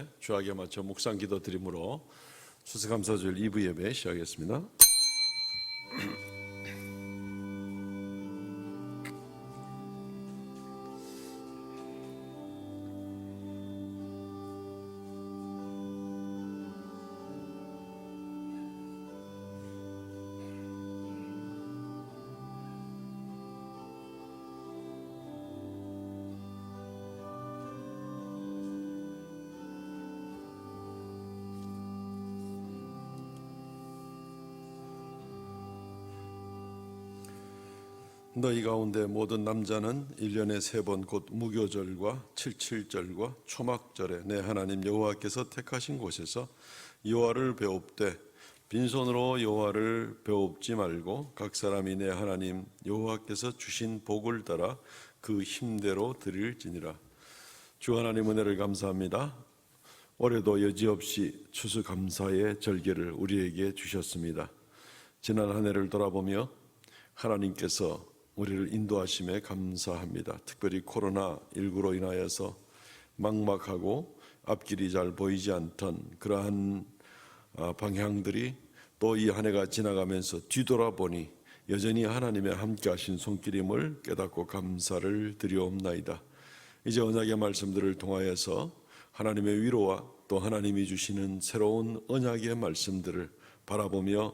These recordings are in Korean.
가운데 주약에 맞춰 묵상 기도 드림으로 추수감사주일 2부 예배 시작하겠습니다. 너희 가운데 모든 남자는 1년에 3번 곧 무교절과 칠칠절과 초막절에 내 하나님 여호와께서 택하신 곳에서 여호와를 배웁되 빈손으로 여호와를 배웁지 말고 각 사람이 내 하나님 여호와께서 주신 복을 따라 그 힘대로 드릴지니라. 주 하나님 은혜를 감사합니다. 올해도 여지없이 추수감사의 절기를 우리에게 주셨습니다. 지난 한 해를 돌아보며 하나님께서 우리를 인도하심에 감사합니다. 특별히 코로나19로 인하여서 막막하고 앞길이 잘 보이지 않던 그러한 방향들이 또 이 한 해가 지나가면서 뒤돌아보니 여전히 하나님의 함께 하신 손길임을 깨닫고 감사를 드리옵나이다. 이제 언약의 말씀들을 통하여서 하나님의 위로와 또 하나님이 주시는 새로운 언약의 말씀들을 바라보며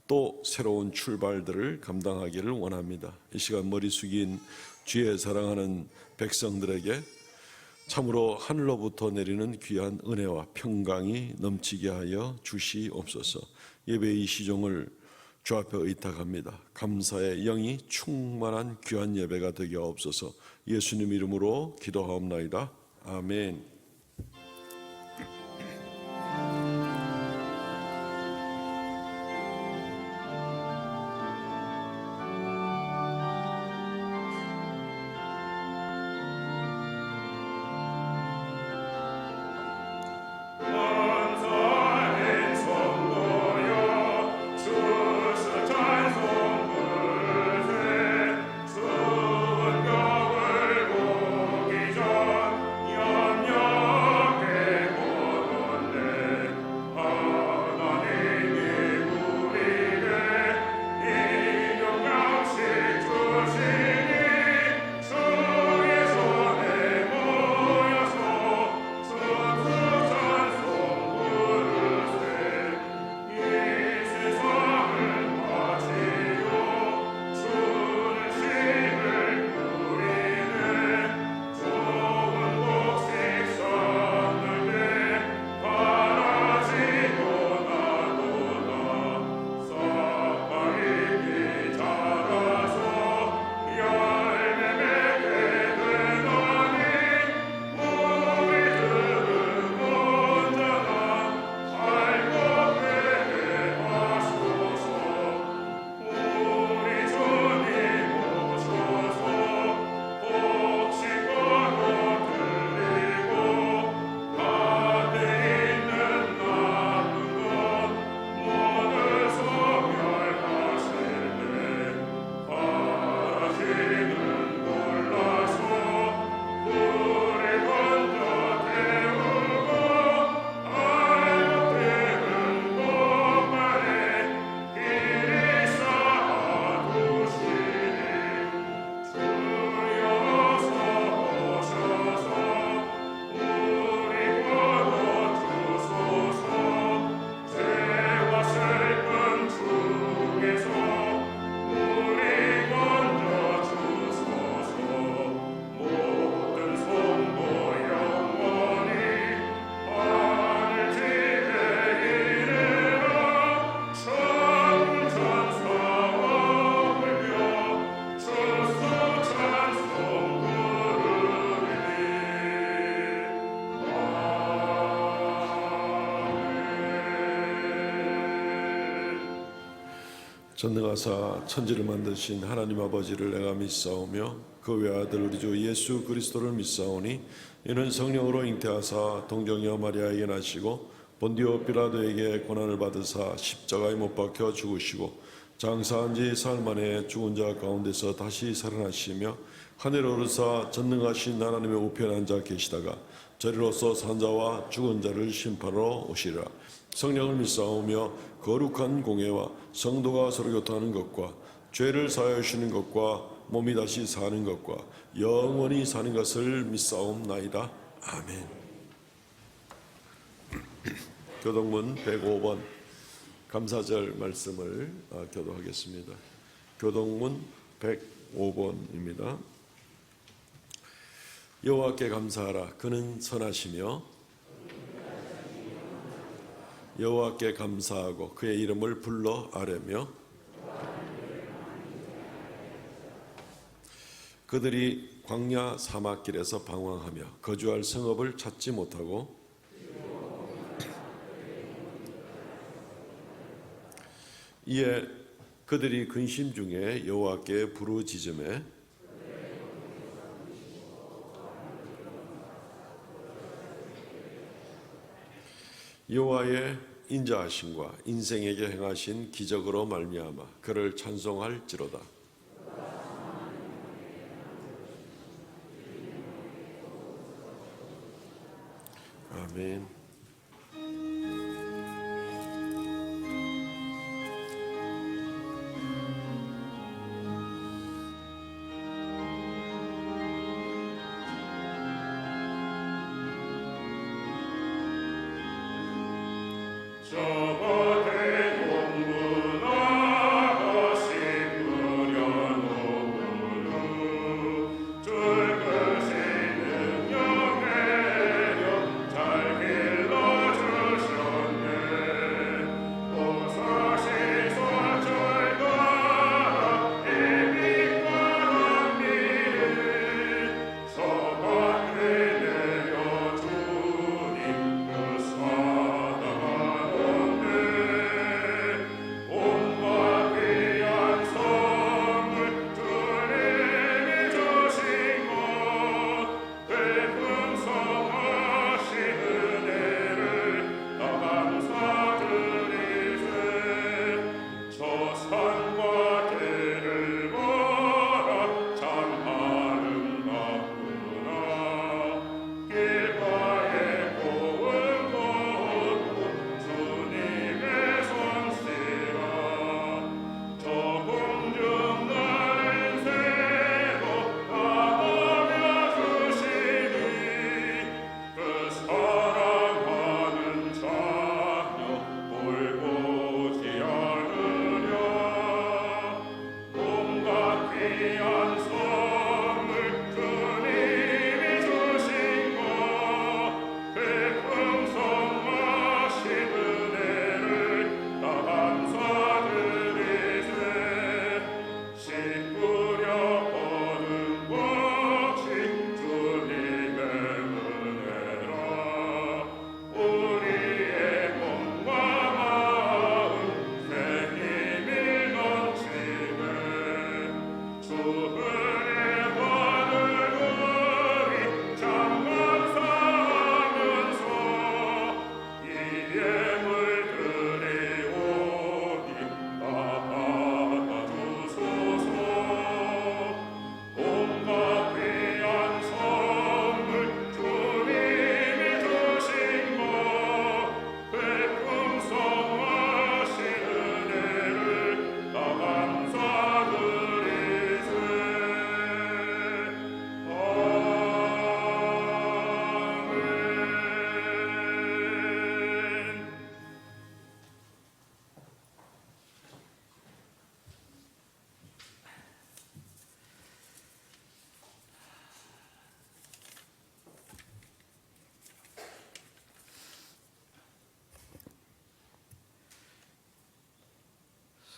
또 새로운 출발들을 감당하기를 원합니다. 이 시간 머리 숙인 주의 사랑하는 백성들에게 참으로 하늘로부터 내리는 귀한 은혜와 평강이 넘치게 하여 주시옵소서. 예배의 시종을 주 앞에 의탁합니다. 감사의 영이 충만한 귀한 예배가 되게 하옵소서. 예수님 이름으로 기도하옵나이다. 아멘. 전능하사 천지를 만드신 하나님 아버지를 내가 믿사오며 그 외아들 우리 주 예수 그리스도를 믿사오니 이는 성령으로 잉태하사 동정녀 마리아에게 나시고 본디오 빌라도에게 고난을 받으사 십자가에 못 박혀 죽으시고 장사한 지 사흘 만에 죽은 자 가운데서 다시 살아나시며 하늘에 오르사 전능하신 하나님의 우편에 앉아 계시다가 저리로서 산자와 죽은 자를 심판하러 오시리라. 성령을 믿사오며 거룩한 공예와 성도가 서로 교통하는 것과 죄를 사하여 주시는 것과 몸이 다시 사는 것과 영원히 사는 것을 믿사옵나이다. 아멘. 교동문 105번 감사절 말씀을 교도하겠습니다. 교동문 105번입니다. 여호와께 감사하라. 그는 선하시며 여호와께 감사하고 그의 이름을 불러 아뢰며 그들이 광야 사막길에서 방황하며 거주할 성읍을 찾지 못하고 이에 그들이 근심 중에 여호와께 부르짖음에 여호와의 인자하심과 인생에게 행하신 기적으로 말미암아 그를 찬송할지로다. 아멘.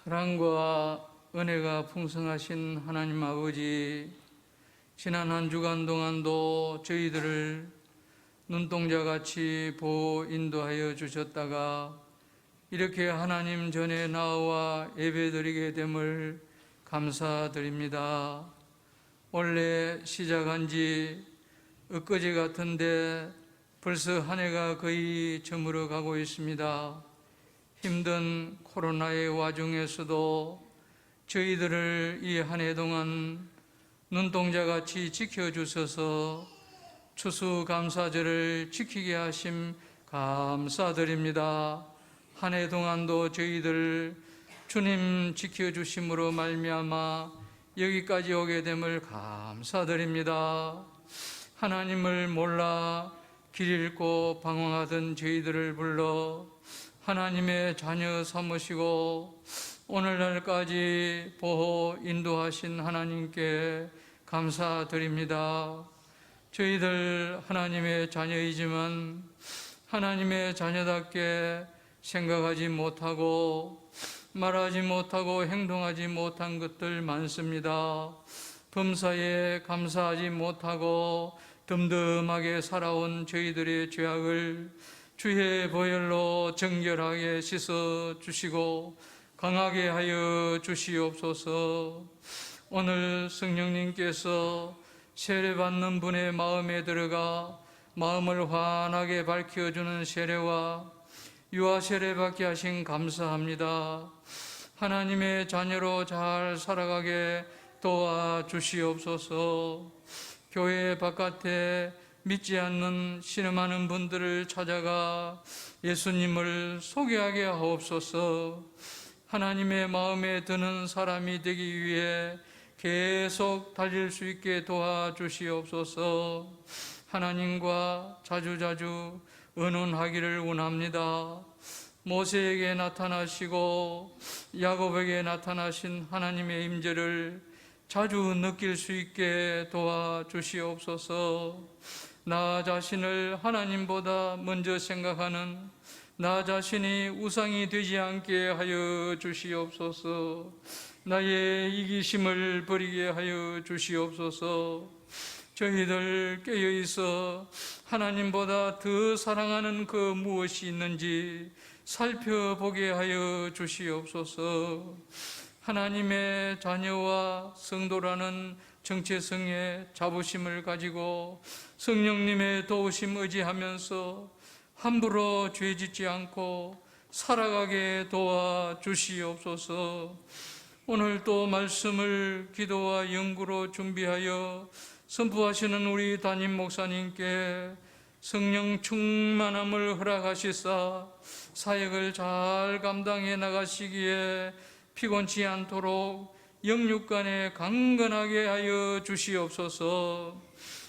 사랑과 은혜가 풍성하신 하나님 아버지, 지난 한 주간 동안도 저희들을 눈동자같이 보호 인도하여 주셨다가 이렇게 하나님 전에 나와 예배드리게 됨을 감사드립니다. 원래 시작한 지 엊그제 같은데 벌써 한 해가 거의 저물어 가고 있습니다. 힘든 코로나의 와중에서도 저희들을 이 한 해 동안 눈동자같이 지켜주셔서 추수감사절을 지키게 하심 감사드립니다. 한 해 동안도 저희들 주님 지켜주심으로 말미암아 여기까지 오게 됨을 감사드립니다. 하나님을 몰라 길 잃고 방황하던 저희들을 불러 하나님의 자녀 삼으시고 오늘날까지 보호 인도하신 하나님께 감사드립니다. 저희들 하나님의 자녀이지만 하나님의 자녀답게 생각하지 못하고 말하지 못하고 행동하지 못한 것들 많습니다. 범사에 감사하지 못하고 덤덤하게 살아온 저희들의 죄악을 주의 보혈로 정결하게 씻어 주시고 강하게 하여 주시옵소서. 오늘 성령님께서 세례받는 분의 마음에 들어가 마음을 환하게 밝혀주는 세례와 유아 세례 받게 하신 감사합니다. 하나님의 자녀로 잘 살아가게 도와주시옵소서. 교회 바깥에 믿지 않는 신음하는 분들을 찾아가 예수님을 소개하게 하옵소서. 하나님의 마음에 드는 사람이 되기 위해 계속 달릴 수 있게 도와주시옵소서. 하나님과 자주자주 의논하기를 원합니다. 모세에게 나타나시고 야곱에게 나타나신 하나님의 임재를 자주 느낄 수 있게 도와주시옵소서. 나 자신을 하나님보다 먼저 생각하는 나 자신이 우상이 되지 않게 하여 주시옵소서. 나의 이기심을 버리게 하여 주시옵소서. 저희들 깨어있어 하나님보다 더 사랑하는 그 무엇이 있는지 살펴보게 하여 주시옵소서. 하나님의 자녀와 성도라는 정체성의 자부심을 가지고 성령님의 도우심 의지하면서 함부로 죄짓지 않고 살아가게 도와주시옵소서. 오늘 또 말씀을 기도와 연구로 준비하여 선포하시는 우리 담임 목사님께 성령 충만함을 허락하시사 사역을 잘 감당해 나가시기에 피곤치 않도록 영육간에 강건하게 하여 주시옵소서.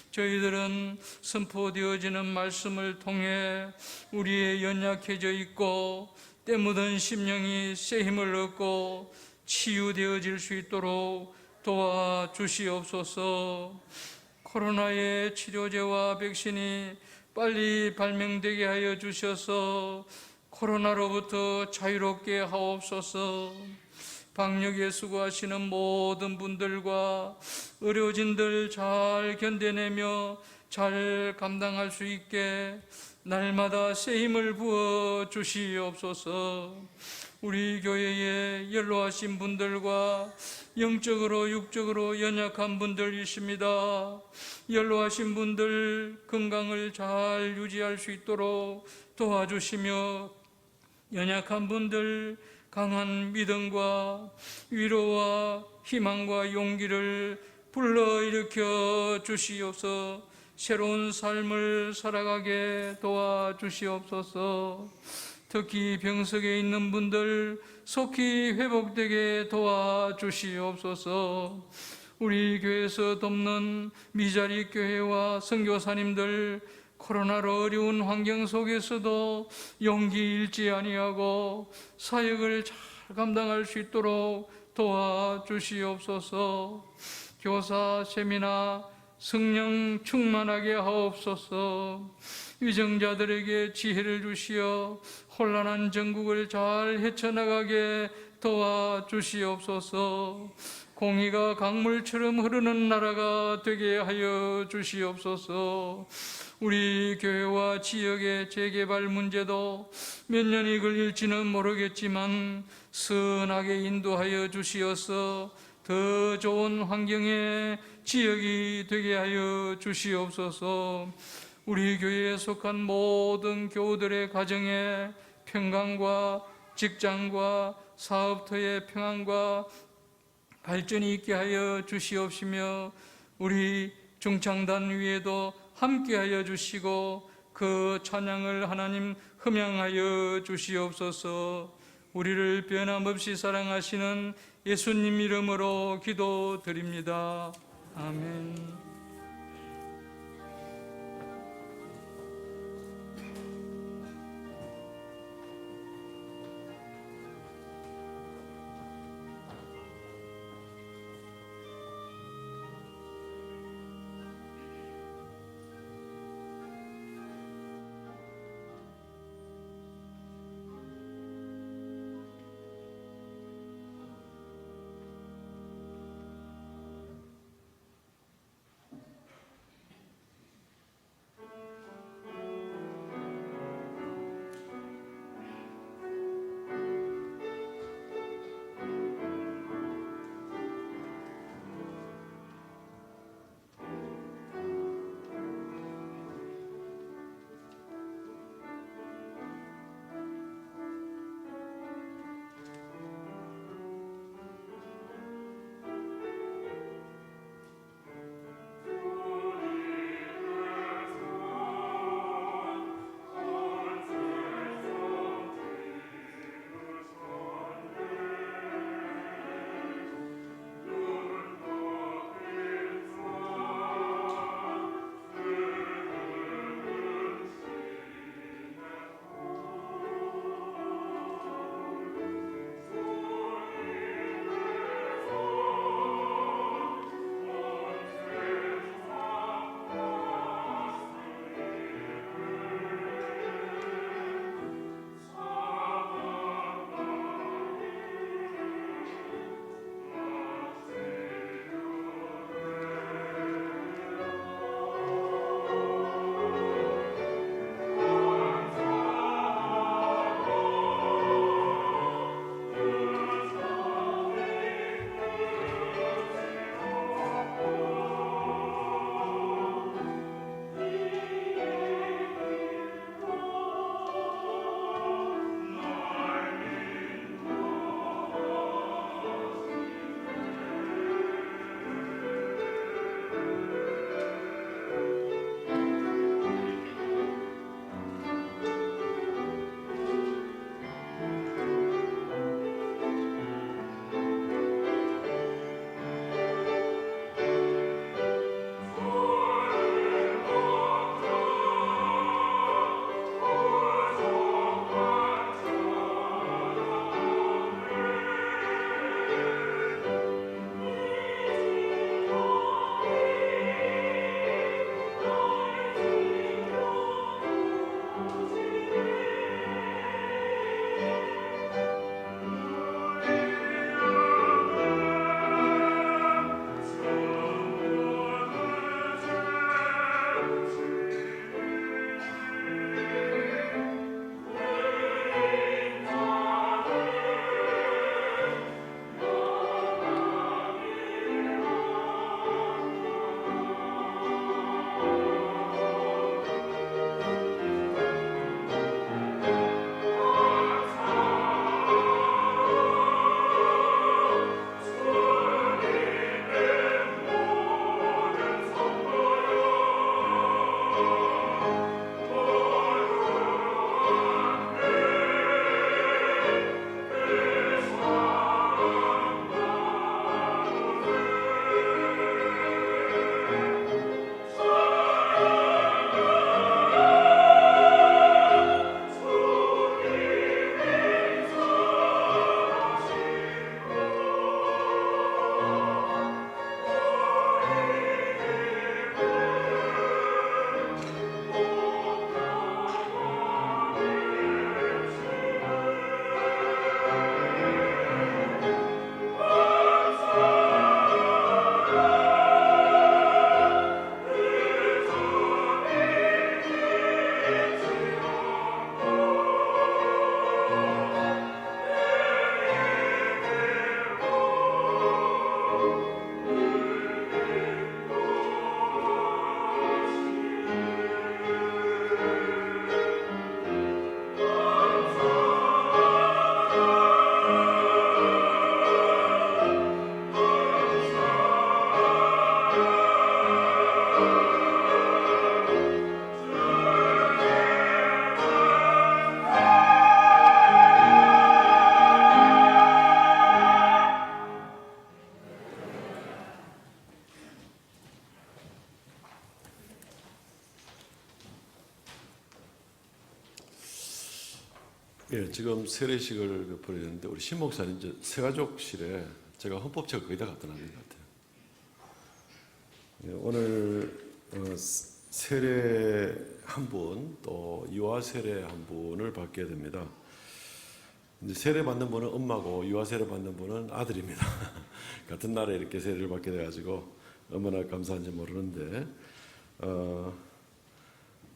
저희들은 선포되어지는 말씀을 통해 우리의 연약해져 있고 때 묻은 심령이 새 힘을 얻고 치유되어질 수 있도록 도와주시옵소서. 코로나의 치료제와 백신이 빨리 발명되게 하여 주셔서 코로나로부터 자유롭게 하옵소서. 방역에 수고하시는 모든 분들과 의료진들 잘 견뎌내며 잘 감당할 수 있게 날마다 새 힘을 부어 주시옵소서. 우리 교회에 연로하신 분들과 영적으로 육적으로 연약한 분들이십니다. 연로하신 분들 건강을 잘 유지할 수 있도록 도와주시며 연약한 분들 강한 믿음과 위로와 희망과 용기를 불러일으켜 주시옵소서. 새로운 삶을 살아가게 도와주시옵소서. 특히 병석에 있는 분들 속히 회복되게 도와주시옵소서. 우리 교회에서 돕는 미자리 교회와 선교사님들 코로나로 어려운 환경 속에서도 용기 잃지 아니하고 사역을 잘 감당할 수 있도록 도와주시옵소서. 교사, 세미나, 성령 충만하게 하옵소서. 위정자들에게 지혜를 주시어 혼란한 전국을 잘 헤쳐나가게 도와주시옵소서. 공의가 강물처럼 흐르는 나라가 되게 하여 주시옵소서. 우리 교회와 지역의 재개발 문제도 몇 년이 걸릴지는 모르겠지만 선하게 인도하여 주시어서 더 좋은 환경의 지역이 되게 하여 주시옵소서. 우리 교회에 속한 모든 교우들의 가정에 평강과 직장과 사업터의 평안과 발전이 있게 하여 주시옵시며 우리 중창단 위에도 함께하여 주시고 그 찬양을 하나님 흠양하여 주시옵소서. 우리를 변함없이 사랑하시는 예수님 이름으로 기도드립니다. 아멘. 예, 지금 세례식을 베풀어야 되는데 우리 신 목사님 이제 새가족실에 제가 헌법책을 거의 다 갖다 놨는 것 같아요. 예, 오늘 세례 한 분, 또 유아 세례 한 분을 받게 됩니다. 이제 세례 받는 분은 엄마고 유아 세례 받는 분은 아들입니다. 같은 날에 이렇게 세례를 받게 돼가지고 얼마나 감사한지 모르는데,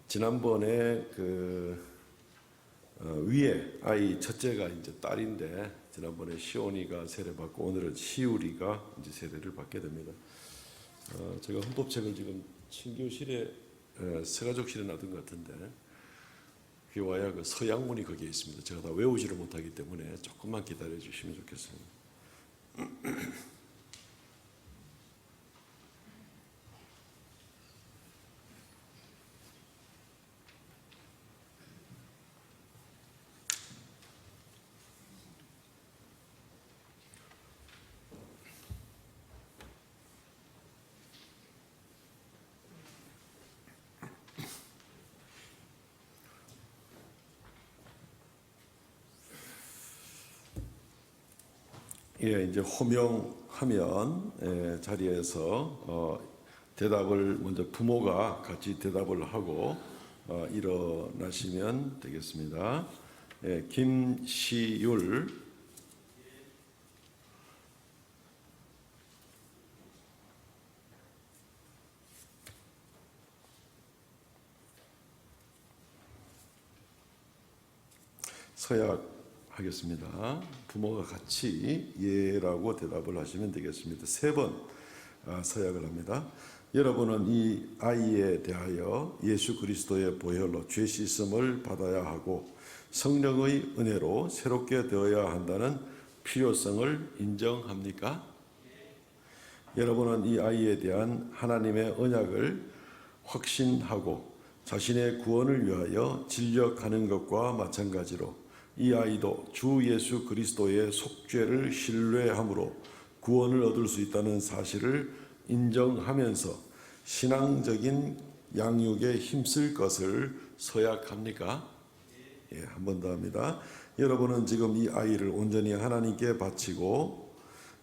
지난번에 위에 아이 첫째가 이제 딸인데 지난번에 시온이가 세례 받고 오늘은 시우리가 이제 세례를 받게 됩니다. 제가 헌법책을 지금 친교실에 새가족실에 놔둔 것 같은데 그게 와야 그 서양문이 거기에 있습니다. 제가 다 외우지를 못하기 때문에 조금만 기다려 주시면 좋겠습니다. 예, 이제 호명하면 자리에서 대답을 먼저 부모가 같이 대답을 하고 일어나시면 되겠습니다. 예, 김시율, 서약하겠습니다. 부모가 같이 예라고 대답을 하시면 되겠습니다. 3번 서약을 합니다. 여러분은 이 아이에 대하여 예수 그리스도의 보혈로 죄 씻음을 받아야 하고 성령의 은혜로 새롭게 되어야 한다는 필요성을 인정합니까? 여러분은 이 아이에 대한 하나님의 언약을 확신하고 자신의 구원을 위하여 진력하는 것과 마찬가지로 이 아이도 주 예수 그리스도의 속죄를 신뢰함으로 구원을 얻을 수 있다는 사실을 인정하면서 신앙적인 양육에 힘쓸 것을 서약합니까? 예, 한 번 더 합니다. 여러분은 지금 이 아이를 온전히 하나님께 바치고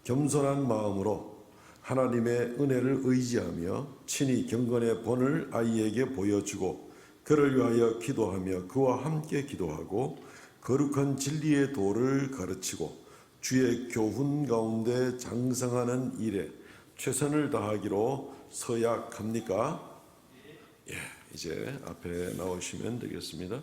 겸손한 마음으로 하나님의 은혜를 의지하며 친히 경건의 본을 아이에게 보여주고 그를 위하여 기도하며 그와 함께 기도하고 거룩한 진리의 도를 가르치고 주의 교훈 가운데 장성하는 일에 최선을 다하기로 서약합니까? 예, 이제 앞에 나오시면 되겠습니다.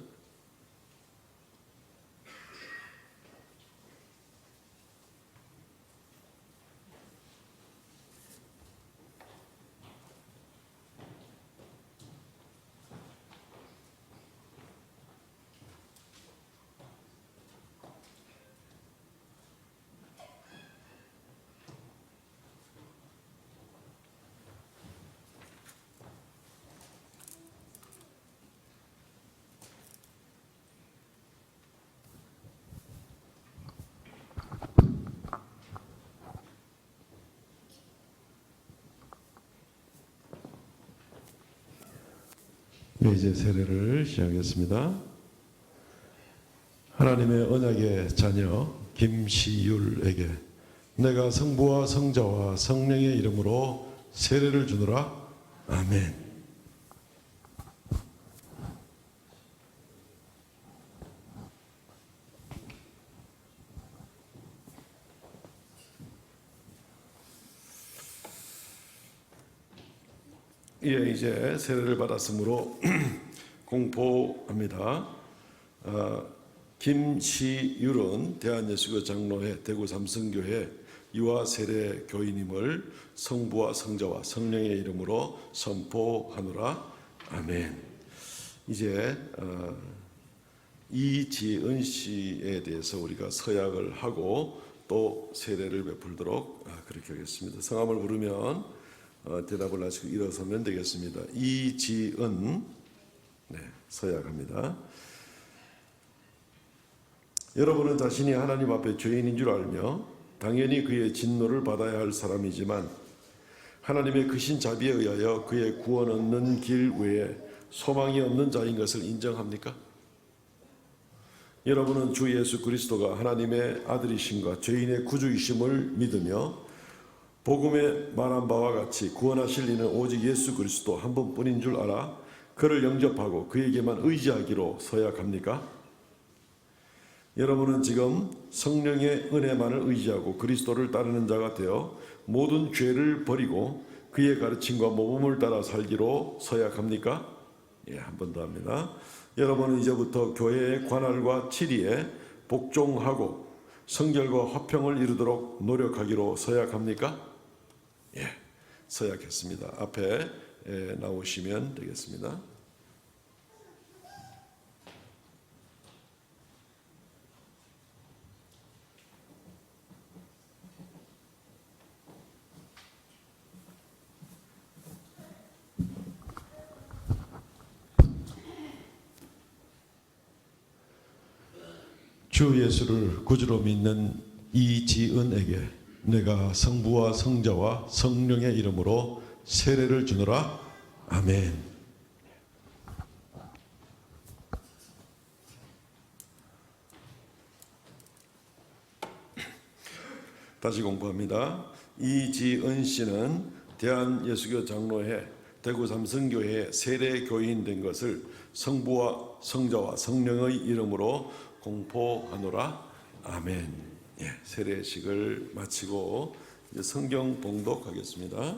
네, 이제 세례를 시작하겠습니다. 하나님의 언약의 자녀 김시율에게 내가 성부와 성자와 성령의 이름으로 세례를 주노라. 아멘. 예, 이제 세례를 받았으므로 공포합니다. 김시율은 대한예수교 장로회 대구 삼성교회 유아 세례 교인임을 성부와 성자와 성령의 이름으로 선포하노라. 아멘. 이제 이지은 씨에 대해서 우리가 서약을 하고 또 세례를 베풀도록 그렇게 하겠습니다. 성함을 부르면 대답을 하시고 일어서면 되겠습니다. 이지은, 네, 서약합니다. 여러분은 자신이 하나님 앞에 죄인인 줄 알며 당연히 그의 진노를 받아야 할 사람이지만 하나님의 크신 자비에 의하여 그의 구원 얻는 길 외에 소망이 없는 자인 것을 인정합니까? 여러분은 주 예수 그리스도가 하나님의 아들이심과 죄인의 구주이심을 믿으며 복음에 말한 바와 같이 구원하실 이는 오직 예수 그리스도 한 분뿐인 줄 알아 그를 영접하고 그에게만 의지하기로 서약합니까? 여러분은 지금 성령의 은혜만을 의지하고 그리스도를 따르는 자가 되어 모든 죄를 버리고 그의 가르침과 모범을 따라 살기로 서약합니까? 한 번 더 합니다. 여러분은 이제부터 교회의 관할과 치리에 복종하고 성결과 화평을 이루도록 노력하기로 서약합니까? 서약했습니다. 앞에 나오시면 되겠습니다. 주 예수를 구주로 믿는 이지은에게 내가 성부와 성자와 성령의 이름으로 세례를 주노라. 아멘. 다시 공부합니다. 이지은 씨는 대한예수교 장로회 대구 삼성교회 세례 교인 된 것을 성부와 성자와 성령의 이름으로 공포하노라. 아멘. 세례식을 마치고 이제 성경 봉독하겠습니다.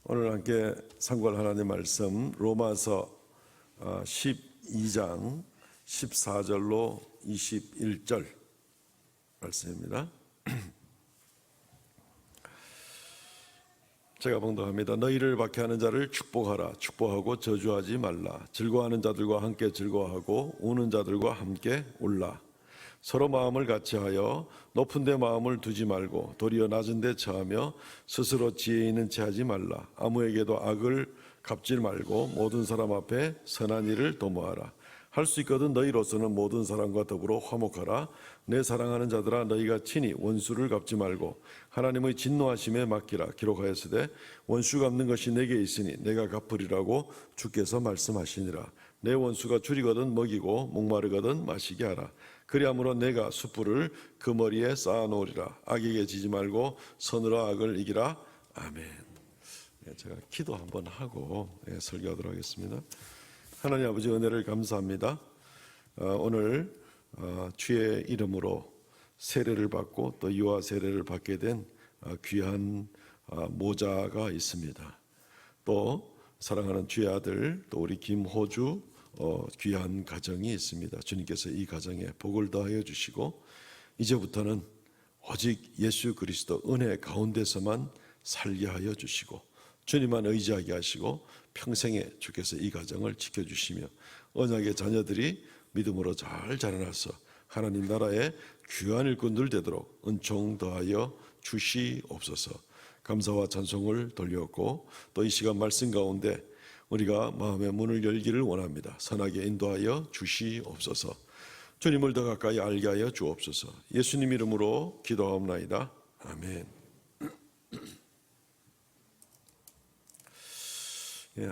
오늘 함께 상고할 하나님의 말씀 로마서 12장 14절로 21절 말씀입니다. 제가 봉독합니다. 너희를 박해하는 자를 축복하라. 축복하고 저주하지 말라. 즐거워하는 자들과 함께 즐거워하고 우는 자들과 함께 울라. 서로 마음을 같이하여 높은 데 마음을 두지 말고 도리어 낮은 데 처하며 스스로 지혜 있는 체 하지 말라. 아무에게도 악을 갚지 말고 모든 사람 앞에 선한 일을 도모하라. 할 수 있거든 너희로서는 모든 사람과 더불어 화목하라. 내 사랑하는 자들아 너희가 친히 원수를 갚지 말고 하나님의 진노하심에 맡기라. 기록하였으되 원수 갚는 것이 내게 있으니 내가 갚으리라고 주께서 말씀하시니라. 내 원수가 줄이거든 먹이고 목마르거든 마시게 하라. 그리함으로 내가 숯불을 그 머리에 쌓아놓으리라. 악에게 지지 말고 선으로 악을 이기라. 아멘. 제가 기도 한번 하고 설교하도록 하겠습니다. 하나님 아버지 은혜를 감사합니다. 오늘 주의 이름으로 세례를 받고 또 유아 세례를 받게 된 귀한 모자가 있습니다. 또 사랑하는 주의 아들 또 우리 김호주 귀한 가정이 있습니다. 주님께서 이 가정에 복을 더하여 주시고 이제부터는 오직 예수 그리스도 은혜 가운데서만 살게 하여 주시고 주님만 의지하게 하시고 평생에 주께서 이 가정을 지켜주시며 언약의 자녀들이 믿음으로 잘 자라나서 하나님 나라의 귀한 일꾼들 되도록 은총 더하여 주시옵소서. 감사와 찬송을 돌렸고 또 이 시간 말씀 가운데 우리가 마음의 문을 열기를 원합니다. 선하게 인도하여 주시옵소서. 주님을 더 가까이 알게 하여 주옵소서. 예수님 이름으로 기도하옵나이다. 아멘.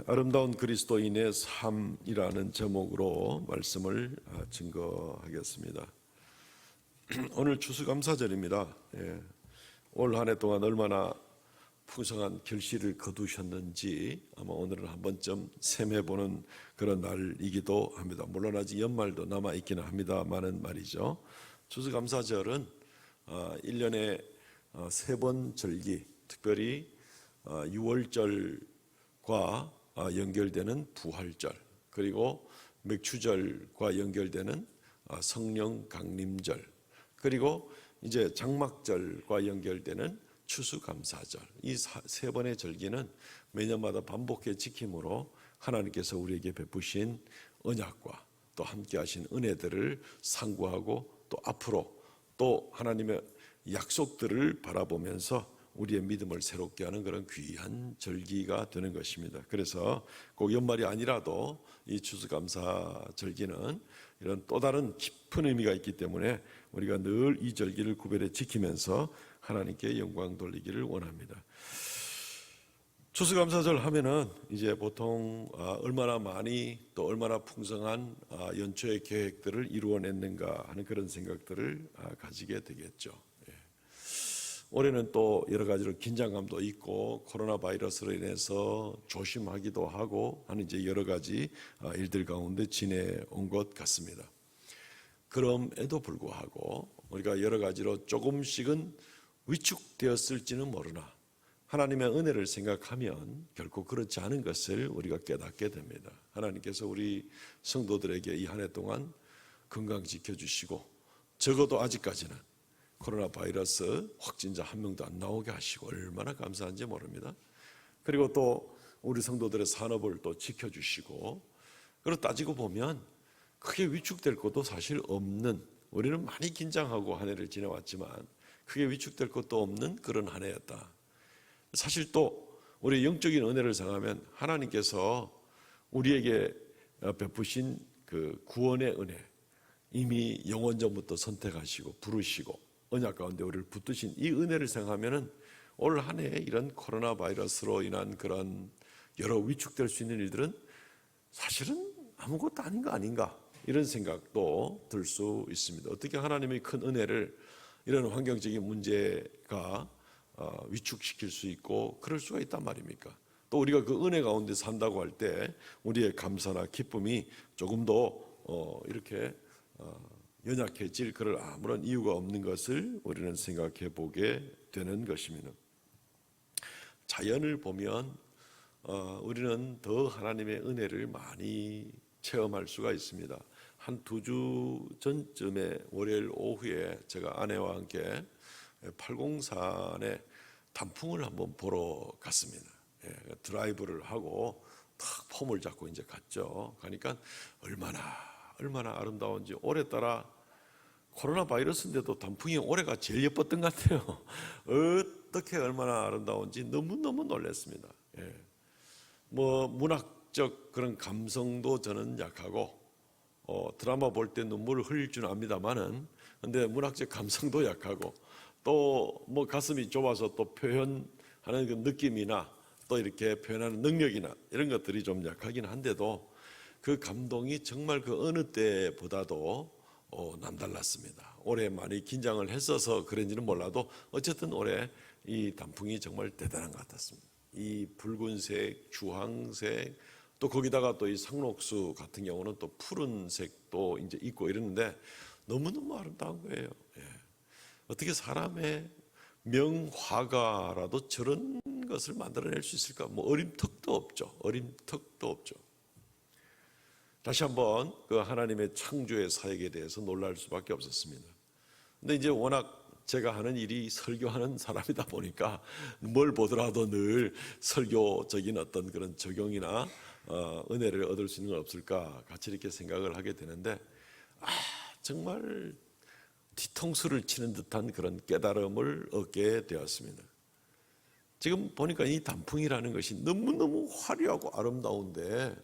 아름다운 그리스도인의 삶이라는 제목으로 말씀을 증거하겠습니다. 오늘 추수감사절입니다. 올 한 해 동안 얼마나 풍성한 결실을 거두셨는지 아마 오늘은 한 번쯤 셈해보는 그런 날이기도 합니다. 물론 아직 연말도 남아있기는 합니다만은 말이죠. 추수감사절은 1년에 3번 절기, 특별히 6월절과 연결되는 부활절, 그리고 맥추절과 연결되는 성령 강림절, 그리고 이제 장막절과 연결되는 추수감사절, 이 세 번의 절기는 매년마다 반복해 지킴으로 하나님께서 우리에게 베푸신 언약과 또 함께하신 은혜들을 상고하고 또 앞으로 또 하나님의 약속들을 바라보면서 우리의 믿음을 새롭게 하는 그런 귀한 절기가 되는 것입니다. 그래서 꼭 연말이 아니라도 이 추수감사 절기는 이런 또 다른 깊은 의미가 있기 때문에 우리가 늘 이 절기를 구별해 지키면서 하나님께 영광 돌리기를 원합니다. 추수감사절 하면은 이제 보통 얼마나 많이 또 얼마나 풍성한 연초의 계획들을 이루어냈는가 하는 그런 생각들을 가지게 되겠죠. 예. 올해는 또 여러 가지로 긴장감도 있고 코로나 바이러스로 인해서 조심하기도 하고 하는 이제 여러 가지 일들 가운데 지내온 것 같습니다. 그럼에도 불구하고 우리가 여러 가지로 조금씩은 위축되었을지는 모르나 하나님의 은혜를 생각하면 결코 그렇지 않은 것을 우리가 깨닫게 됩니다. 하나님께서 우리 성도들에게 이 한 해 동안 건강 지켜주시고 적어도 아직까지는 코로나 바이러스 확진자 한 명도 안 나오게 하시고 얼마나 감사한지 모릅니다. 그리고 또 우리 성도들의 산업을 또 지켜주시고, 그리고 따지고 보면 크게 위축될 것도 사실 없는, 우리는 많이 긴장하고 한 해를 지내왔지만 크게 위축될 것도 없는 그런 한 해였다. 사실 또 우리 영적인 은혜를 생각하면 하나님께서 우리에게 베푸신 그 구원의 은혜, 이미 영원 전부터 선택하시고 부르시고 언약 가운데 우리를 붙드신 이 은혜를 생각하면은 올 한 해에 이런 코로나 바이러스로 인한 그런 여러 위축될 수 있는 일들은 사실은 아무것도 아닌 거 아닌가, 이런 생각도 들 수 있습니다. 어떻게 하나님의 큰 은혜를 이런 환경적인 문제가 위축시킬 수 있고 그럴 수가 있단 말입니까? 또 우리가 그 은혜 가운데 산다고 할 때 우리의 감사나 기쁨이 조금 더 이렇게 연약해질 그럴 아무런 이유가 없는 것을 우리는 생각해 보게 되는 것입니다. 자연을 보면 우리는 더 하나님의 은혜를 많이 체험할 수가 있습니다. 한 2주 전쯤에 월요일 오후에 제가 아내와 함께 팔공산에 단풍을 한번 보러 갔습니다. 예, 드라이브를 하고 탁 폼을 잡고 이제 갔죠. 가니까 얼마나 아름다운지, 올해따라 코로나 바이러스인데도 단풍이 올해가 제일 예뻤던 것 같아요. 어떻게 얼마나 아름다운지 너무너무 놀랐습니다. 예. 뭐 문학적 그런 감성도 저는 약하고 드라마 볼 때 눈물을 흘릴 줄 압니다만은, 근데 문학적 감성도 약하고 또 뭐 가슴이 좁아서 또 표현하는 그 느낌이나 또 이렇게 표현하는 능력이나 이런 것들이 좀 약하긴 한데도 그 감동이 정말 그 어느 때보다도 남달랐습니다. 올해 많이 긴장을 했어서 그런지는 몰라도 어쨌든 올해 이 단풍이 정말 대단한 것 같았습니다. 이 붉은색, 주황색, 또 거기다가 또 이 상록수 같은 경우는 또 푸른색도 이제 있고 이러는데 너무너무 아름다운 거예요. 예. 어떻게 사람의 명화가라도 저런 것을 만들어낼 수 있을까? 뭐 어림턱도 없죠. 어림턱도 없죠. 다시 한번 그 하나님의 창조의 사역에 대해서 놀랄 수밖에 없었습니다. 근데 이제 워낙 제가 하는 일이 설교하는 사람이다 보니까 뭘 보더라도 늘 설교적인 어떤 그런 적용이나 은혜를 얻을 수 있는 건 없을까 같이 이렇게 생각을 하게 되는데, 정말 뒤통수를 치는 듯한 그런 깨달음을 얻게 되었습니다. 지금 보니까 이 단풍이라는 것이 너무너무 화려하고 아름다운데,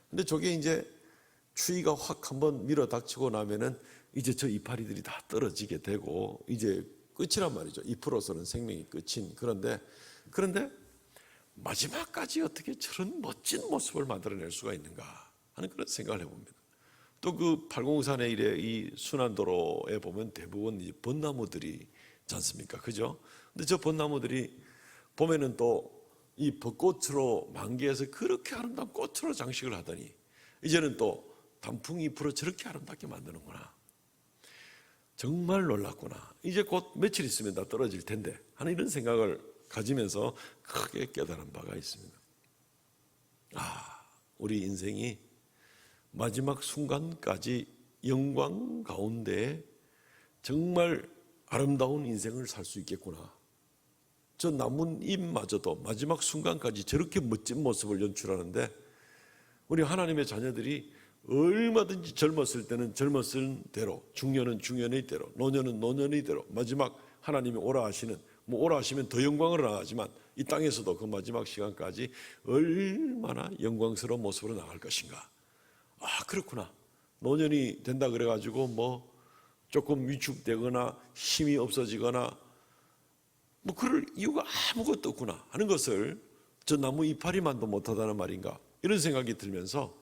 근데 저게 이제 추위가 확 한번 밀어닥치고 나면은 이제 저 이파리들이 다 떨어지게 되고 이제 끝이란 말이죠. 잎으로서는 생명이 끝인. 그런데 마지막까지 어떻게 저런 멋진 모습을 만들어낼 수가 있는가 하는 그런 생각을 해봅니다. 또 그 팔공산의 일에 이 순환도로에 보면 대부분 이 벚나무들이 있지 않습니까? 그죠? 근데 저 벚나무들이 봄에는 또 이 벚꽃으로 만개해서 그렇게 아름다운 꽃으로 장식을 하더니 이제는 또 단풍 잎으로 저렇게 아름답게 만드는구나. 정말 놀랐구나. 이제 곧 며칠 있으면 다 떨어질 텐데 하는 이런 생각을 가지면서 크게 깨달은 바가 있습니다. 우리 인생이 마지막 순간까지 영광 가운데 정말 아름다운 인생을 살 수 있겠구나. 저 나뭇잎마저도 마지막 순간까지 저렇게 멋진 모습을 연출하는데 우리 하나님의 자녀들이 얼마든지 젊었을 때는 젊었을 대로, 중년은 중년의 대로, 노년은 노년의 대로 마지막 하나님이 오라 하시는, 뭐 오라 하시면 더 영광으로 나가지만 이 땅에서도 그 마지막 시간까지 얼마나 영광스러운 모습으로 나갈 것인가. 그렇구나. 노년이 된다 그래가지고 뭐 조금 위축되거나 힘이 없어지거나 뭐 그럴 이유가 아무것도 없구나 하는 것을 저 나무 이파리만도 못하다는 말인가? 이런 생각이 들면서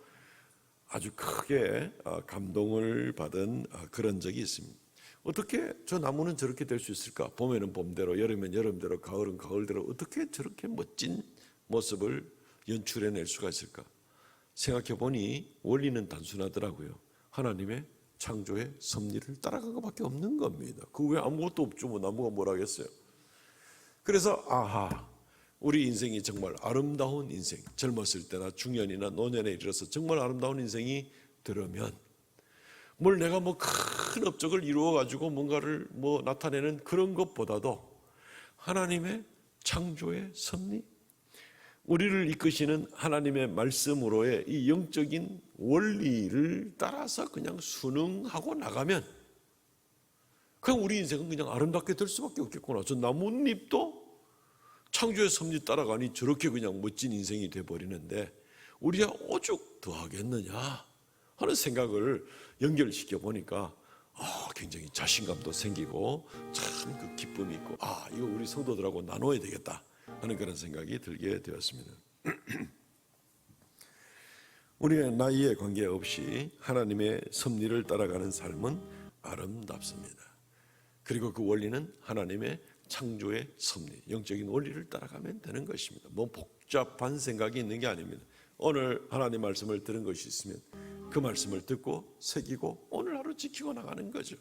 아주 크게 감동을 받은 그런 적이 있습니다. 어떻게 저 나무는 저렇게 될 수 있을까? 봄에는 봄대로, 여름엔 여름대로, 가을은 가을대로 어떻게 저렇게 멋진 모습을 연출해낼 수가 있을까? 생각해 보니 원리는 단순하더라고요. 하나님의 창조의 섭리를 따라간 것밖에 없는 겁니다. 그 외에 아무것도 없죠. 뭐 나무가 뭘 하겠어요. 그래서 우리 인생이 정말 아름다운 인생, 젊었을 때나 중년이나 노년에 이르러서 정말 아름다운 인생이 되려면 뭘 내가 뭐 큰 업적을 이루어 가지고 뭔가를 뭐 나타내는 그런 것보다도 하나님의 창조의 섭리, 우리를 이끄시는 하나님의 말씀으로의 이 영적인 원리를 따라서 그냥 순응하고 나가면 그냥 우리 인생은 그냥 아름답게 될 수밖에 없겠구나. 저 나뭇잎도 창조의 섭리 따라가니 저렇게 그냥 멋진 인생이 돼버리는데 우리가 오죽 더 하겠느냐 하는 생각을 연결시켜 보니까 굉장히 자신감도 생기고 참 그 기쁨이 있고 이거 우리 성도들하고 나눠야 되겠다 하는 그런 생각이 들게 되었습니다. 우리의 나이에 관계없이 하나님의 섭리를 따라가는 삶은 아름답습니다. 그리고 그 원리는 하나님의 창조의 섭리, 영적인 원리를 따라가면 되는 것입니다. 뭐 복잡한 생각이 있는 게 아닙니다. 오늘 하나님 말씀을 들은 것이 있으면 그 말씀을 듣고 새기고 오늘 하루 지키고 나가는 거죠.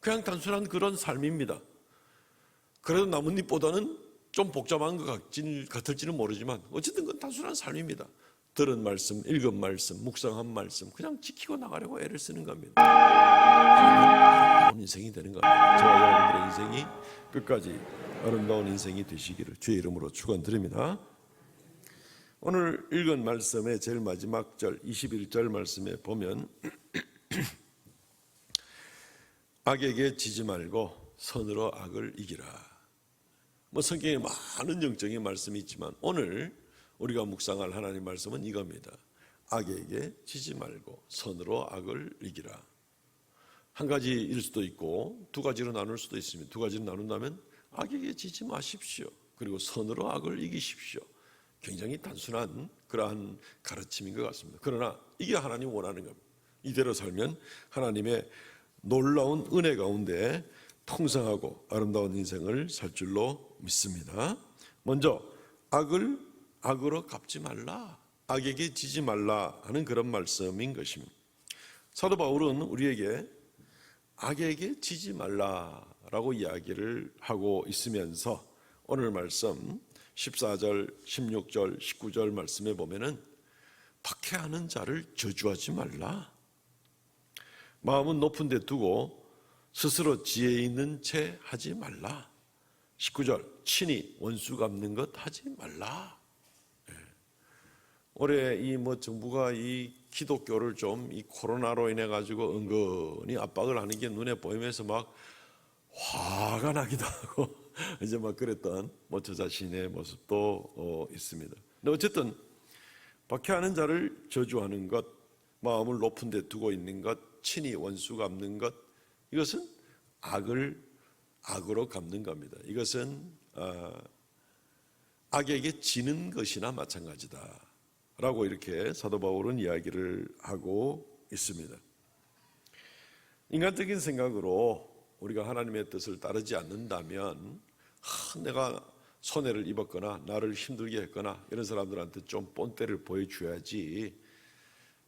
그냥 단순한 그런 삶입니다. 그래도 나뭇잎보다는 좀 복잡한 것 같을지는 모르지만 어쨌든 그건 단순한 삶입니다. 들은 말씀, 읽은 말씀, 묵상한 말씀 그냥 지키고 나가려고 애를 쓰는 겁니다. 아름다운 인생이 되는 겁니다. 저와 여러분들의 인생이 끝까지 아름다운 인생이 되시기를 주의 이름으로 축원드립니다. 오늘 읽은 말씀의 제일 마지막 절 21절 말씀에 보면 악에게 지지 말고 선으로 악을 이기라. 뭐 성경에 많은 영적인 말씀이 있지만 오늘 우리가 묵상할 하나님 말씀은 이겁니다. 악에게 지지 말고 선으로 악을 이기라. 한 가지일 수도 있고 두 가지로 나눌 수도 있습니다. 두 가지로 나눈다면 악에게 지지 마십시오. 그리고 선으로 악을 이기십시오. 굉장히 단순한 그러한 가르침인 것 같습니다. 그러나 이게 하나님 원하는 겁니다. 이대로 살면 하나님의 놀라운 은혜 가운데 풍성하고 아름다운 인생을 살 줄로 믿습니다. 먼저 악을 악으로 갚지 말라, 악에게 지지 말라 하는 그런 말씀인 것입니다. 사도 바울은 우리에게 악에게 지지 말라라고 이야기를 하고 있으면서 오늘 말씀 14절, 16절, 19절 말씀에 보면은 박해하는 자를 저주하지 말라. 마음은 높은 데 두고 스스로 지혜 있는 채 하지 말라. 19절, 친히 원수 갚는 것 하지 말라. 올해 이 정부가 이 기독교를 좀 이 코로나로 인해 가지고 은근히 압박을 하는 게 눈에 보이면서 막 화가 나기도 하고 이제 막 그랬던 저 자신의 모습도 있습니다. 근데 어쨌든 박해하는 자를 저주하는 것, 마음을 높은 데 두고 있는 것, 친히 원수 갚는 것, 이것은 악을 악으로 갚는 겁니다. 이것은 악에게 지는 것이나 마찬가지다 라고 이렇게 사도 바울은 이야기를 하고 있습니다. 인간적인 생각으로 우리가 하나님의 뜻을 따르지 않는다면 내가 손해를 입었거나 나를 힘들게 했거나 이런 사람들한테 좀 본때를 보여줘야지,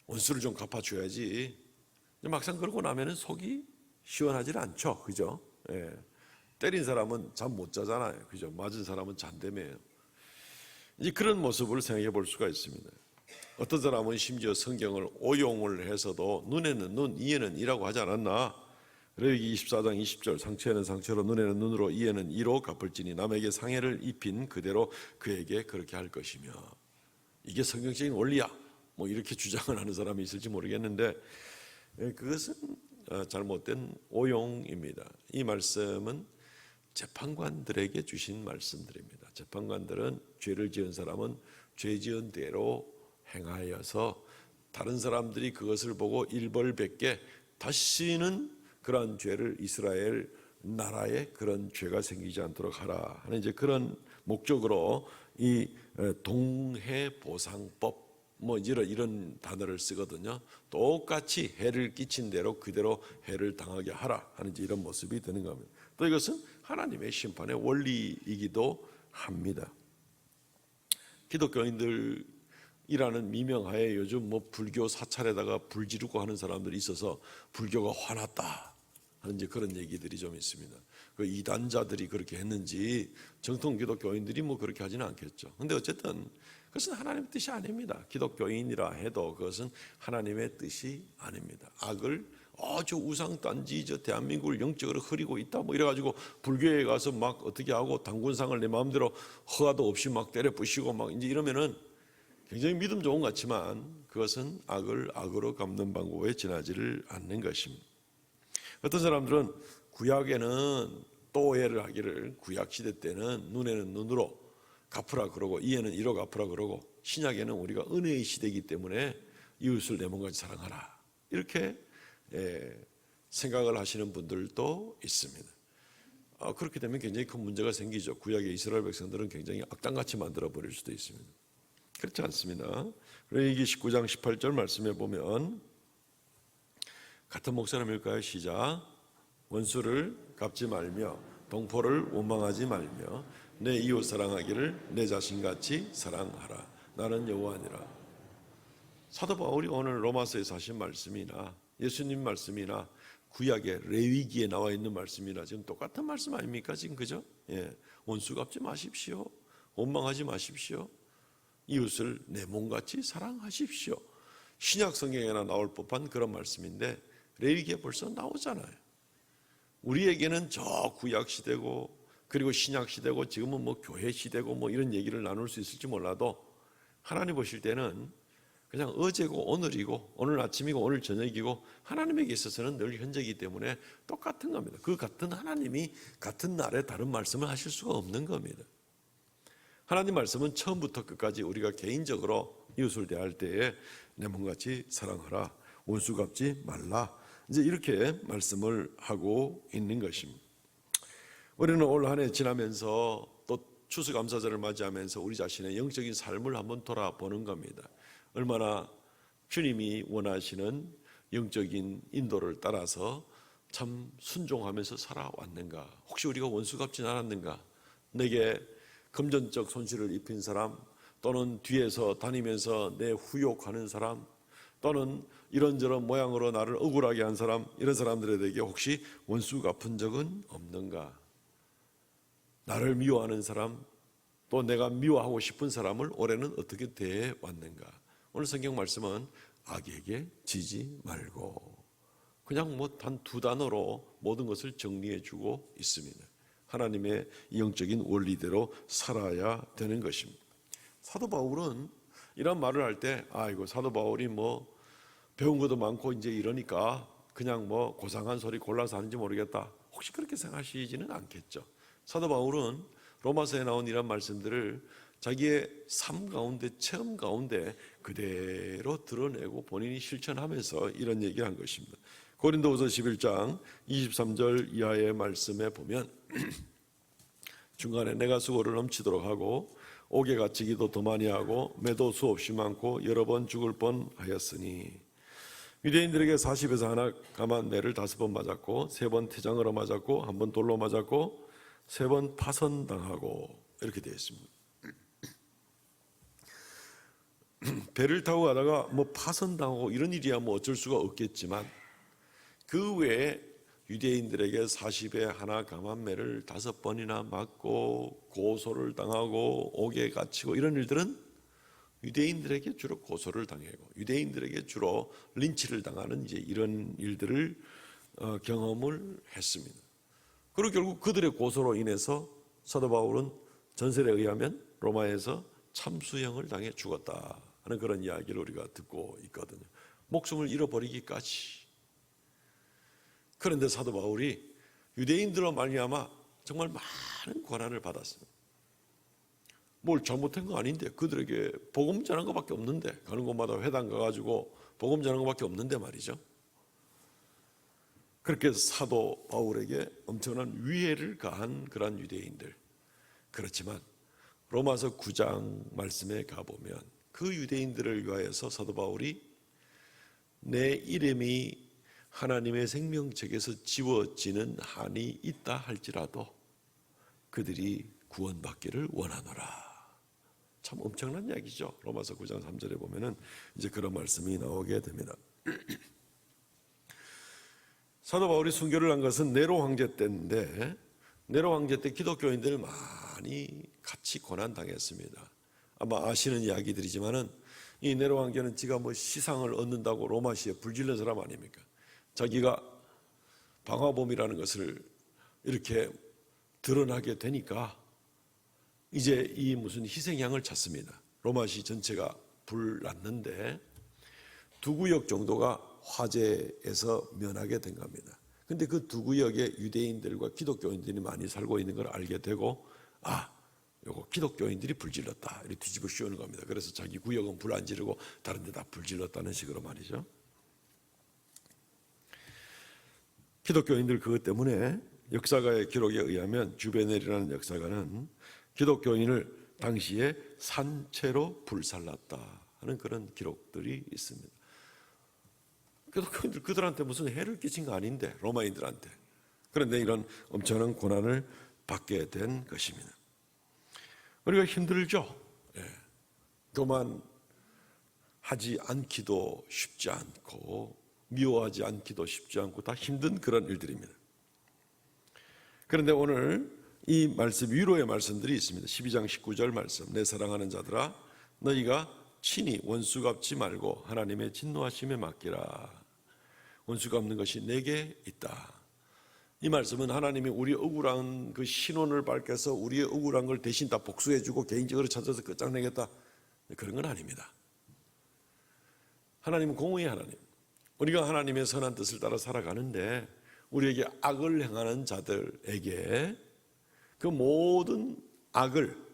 원수를 좀 갚아줘야지. 막상 그러고 나면은 속이 시원하지 않죠, 그죠? 예. 때린 사람은 잠 못 자잖아요, 그죠? 맞은 사람은 잔대매요. 이제 그런 모습을 생각해 볼 수가 있습니다. 어떤 사람은 심지어 성경을 오용을 해서도 눈에는 눈, 이에는 이라고 하지 않았나? 레위기 24장 20절, 상처에는 상처로, 눈에는 눈으로, 이에는 이로 갚을지니 남에게 상해를 입힌 그대로 그에게 그렇게 할 것이며. 이게 성경적인 원리야, 이렇게 주장을 하는 사람이 있을지 모르겠는데 그것은 잘못된 오용입니다. 이 말씀은 재판관들에게 주신 말씀들입니다. 재판관들은 죄를 지은 사람은 죄 지은 대로 행하여서 다른 사람들이 그것을 보고 일벌백계 다시는 그러한 죄를 이스라엘 나라에 그런 죄가 생기지 않도록 하라 하는 이제 그런 목적으로 이 동해보상법 뭐 이런 단어를 쓰거든요. 똑같이 해를 끼친 대로 그대로 해를 당하게 하라 하는 이런 모습이 되는 겁니다. 또 이것은 하나님의 심판의 원리이기도 합니다. 기독교인들이라는 미명하에 요즘 뭐 불교 사찰에다가 불 지르고 하는 사람들이 있어서 불교가 화났다 하는 그런 얘기들이 좀 있습니다. 그 이단자들이 그렇게 했는지 정통 기독교인들이 뭐 그렇게 하지는 않겠죠. 근데 어쨌든 그것은 하나님의 뜻이 아닙니다. 기독교인이라 해도 그것은 하나님의 뜻이 아닙니다. 악을 저 우상단지 저 대한민국을 영적으로 흐리고 있다 뭐 이래가지고 불교에 가서 막 어떻게 하고 당군상을 내 마음대로 허가도 없이 막 때려 부시고 막 이제 이러면은 굉장히 믿음 좋은 것 같지만 그것은 악을 악으로 갚는 방법에 지나지를 않는 것입니다. 어떤 사람들은 구약에는 또 오해를 하기를 구약 시대 때는 눈에는 눈으로 갚으라 그러고 이에는 이로 갚으라 그러고 신약에는 우리가 은혜의 시대이기 때문에 이웃을 내 몸같이 사랑하라 이렇게 생각을 하시는 분들도 있습니다. 그렇게 되면 굉장히 큰 문제가 생기죠. 구약의 이스라엘 백성들은 굉장히 악당같이 만들어버릴 수도 있습니다. 그렇지 않습니다. 레위기 19장 18절 말씀에 보면 같은 목사님일까요? 시작. 원수를 갚지 말며 동포를 원망하지 말며 내 이웃 사랑하기를 내 자신같이 사랑하라. 나는 여호와니라. 사도 바울이 오늘 로마서에서 하신 말씀이나 예수님 말씀이나 구약의 레위기에 나와 있는 말씀이나 지금 똑같은 말씀 아닙니까? 지금 그죠? 원수 갚지 마십시오. 원망하지 마십시오. 이웃을 내 몸같이 사랑하십시오. 신약 성경에나 나올 법한 그런 말씀인데 레위기에 벌써 나오잖아요. 우리에게는 저 구약 시대고 그리고 신약 시대고 지금은 뭐 교회 시대고 뭐 이런 얘기를 나눌 수 있을지 몰라도 하나님 보실 때는 그냥 어제고 오늘이고 오늘 아침이고 오늘 저녁이고 하나님에게 있어서는 늘 현재이기 때문에 똑같은 겁니다. 그 같은 하나님이 같은 날에 다른 말씀을 하실 수가 없는 겁니다. 하나님 말씀은 처음부터 끝까지 우리가 개인적으로 이웃을 대할 때에 내 몸같이 사랑하라, 원수 갚지 말라, 이제 이렇게 말씀을 하고 있는 것입니다. 우리는 올 한 해 지나면서 또 추수감사절을 맞이하면서 우리 자신의 영적인 삶을 한번 돌아보는 겁니다. 얼마나 주님이 원하시는 영적인 인도를 따라서 참 순종하면서 살아왔는가. 혹시 우리가 원수 갚진 않았는가. 내게 금전적 손실을 입힌 사람, 또는 뒤에서 다니면서 내 후욕하는 사람, 또는 이런저런 모양으로 나를 억울하게 한 사람, 이런 사람들에게 혹시 원수 갚은 적은 없는가. 나를 미워하는 사람, 또 내가 미워하고 싶은 사람을 올해는 어떻게 대해왔는가. 오늘 성경 말씀은 악에게 지지 말고, 그냥 뭐 단 두 단어로 모든 것을 정리해주고 있습니다. 하나님의 영적인 원리대로 살아야 되는 것입니다. 사도 바울은 이런 말을 할 때 이거 사도 바울이 뭐 배운 것도 많고 이제 이러니까 그냥 뭐 고상한 소리 골라서 하는지 모르겠다, 혹시 그렇게 생각하시지는 않겠죠. 사도 바울은 로마서에 나온 이런 말씀들을 자기의 삶 가운데, 체험 가운데 그대로 드러내고 본인이 실천하면서 이런 얘기를 한 것입니다. 고린도후서 11장 23절 이하의 말씀에 보면 중간에 내가 수고를 넘치도록 하고 옥에 갇히기도 더 많이 하고 매도 수없이 많고 여러 번 죽을 뻔하였으니, 유대인들에게 40에서 하나 감한 매를 5번 맞았고 3번 태장으로 맞았고 1번 돌로 맞았고 3번 파선당하고, 이렇게 되어 있습니다. 배를 타고 가다가 뭐 파선당하고 이런 일이야 뭐 어쩔 수가 없겠지만, 그 외에 유대인들에게 40에 하나 감한 매를 5번이나 맞고 고소를 당하고 옥에 갇히고 이런 일들은 유대인들에게 주로 고소를 당하고 유대인들에게 주로 린치를 당하는 이제 이런 일들을 경험을 했습니다. 그리고 결국 그들의 고소로 인해서 사도 바울은 전설에 의하면 로마에서 참수형을 당해 죽었다 하는 그런 이야기를 우리가 듣고 있거든요. 목숨을 잃어버리기까지. 그런데 사도 바울이 유대인들로 말미암아 정말 많은 고난을 받았습니다. 뭘 잘못한 거 아닌데, 그들에게 복음 전한 것밖에 없는데, 가는 곳마다 회당 가가지고 복음 전한 것밖에 없는데 말이죠. 그렇게 사도 바울에게 엄청난 위해를 가한 그런 유대인들. 그렇지만 로마서 9장 말씀에 가보면 그 유대인들을 위하여서 사도 바울이 내 이름이 하나님의 생명책에서 지워지는 한이 있다 할지라도 그들이 구원받기를 원하노라. 참 엄청난 이야기죠. 로마서 9장 3절에 보면은 이제 그런 말씀이 나오게 됩니다. 사도 바울이 순교를 한 것은 네로 황제 때인데, 네로 황제 때 기독교인들 많이 같이 고난당했습니다. 아마 아시는 이야기들이지만은 이 네로 황제는 지가 뭐 시상을 얻는다고 로마시에 불질른 사람 아닙니까? 자기가 방화범이라는 것을 이렇게 드러나게 되니까 이제 이 무슨 희생양을 찾습니다. 로마시 전체가 불났는데 두 구역 정도가 화재에서 면하게 된 겁니다. 근데 그 두 구역에 유대인들과 기독교인들이 많이 살고 있는 걸 알게 되고, 요거 기독교인들이 불질렀다, 이렇게 뒤집어 씌우는 겁니다. 그래서 자기 구역은 불 안 지르고 다른 데 다 불질렀다는 식으로 말이죠. 기독교인들 그것 때문에 역사가의 기록에 의하면 주베넬이라는 역사가는 기독교인을 당시에 산채로 불살랐다 하는 그런 기록들이 있습니다. 기독교인들 그들한테 무슨 해를 끼친 거 아닌데, 로마인들한테. 그런데 이런 엄청난 고난을 받게 된 것입니다. 우리가 힘들죠. 교만하지 않기도 쉽지 않고 미워하지 않기도 쉽지 않고 다 힘든 그런 일들입니다. 그런데 오늘 이 말씀, 위로의 말씀들이 있습니다. 12장 19절 말씀, 내 사랑하는 자들아 너희가 친히 원수 갚지 말고 하나님의 진노하심에 맡기라. 원수 갚는 것이 내게 있다. 이 말씀은 하나님이 우리 억울한 그 신원을 밝혀서 우리의 억울한 걸 대신 다 복수해주고 개인적으로 찾아서 끝장내겠다, 그런 건 아닙니다. 하나님은 공의의 하나님, 우리가 하나님의 선한 뜻을 따라 살아가는데 우리에게 악을 행하는 자들에게 그 모든 악을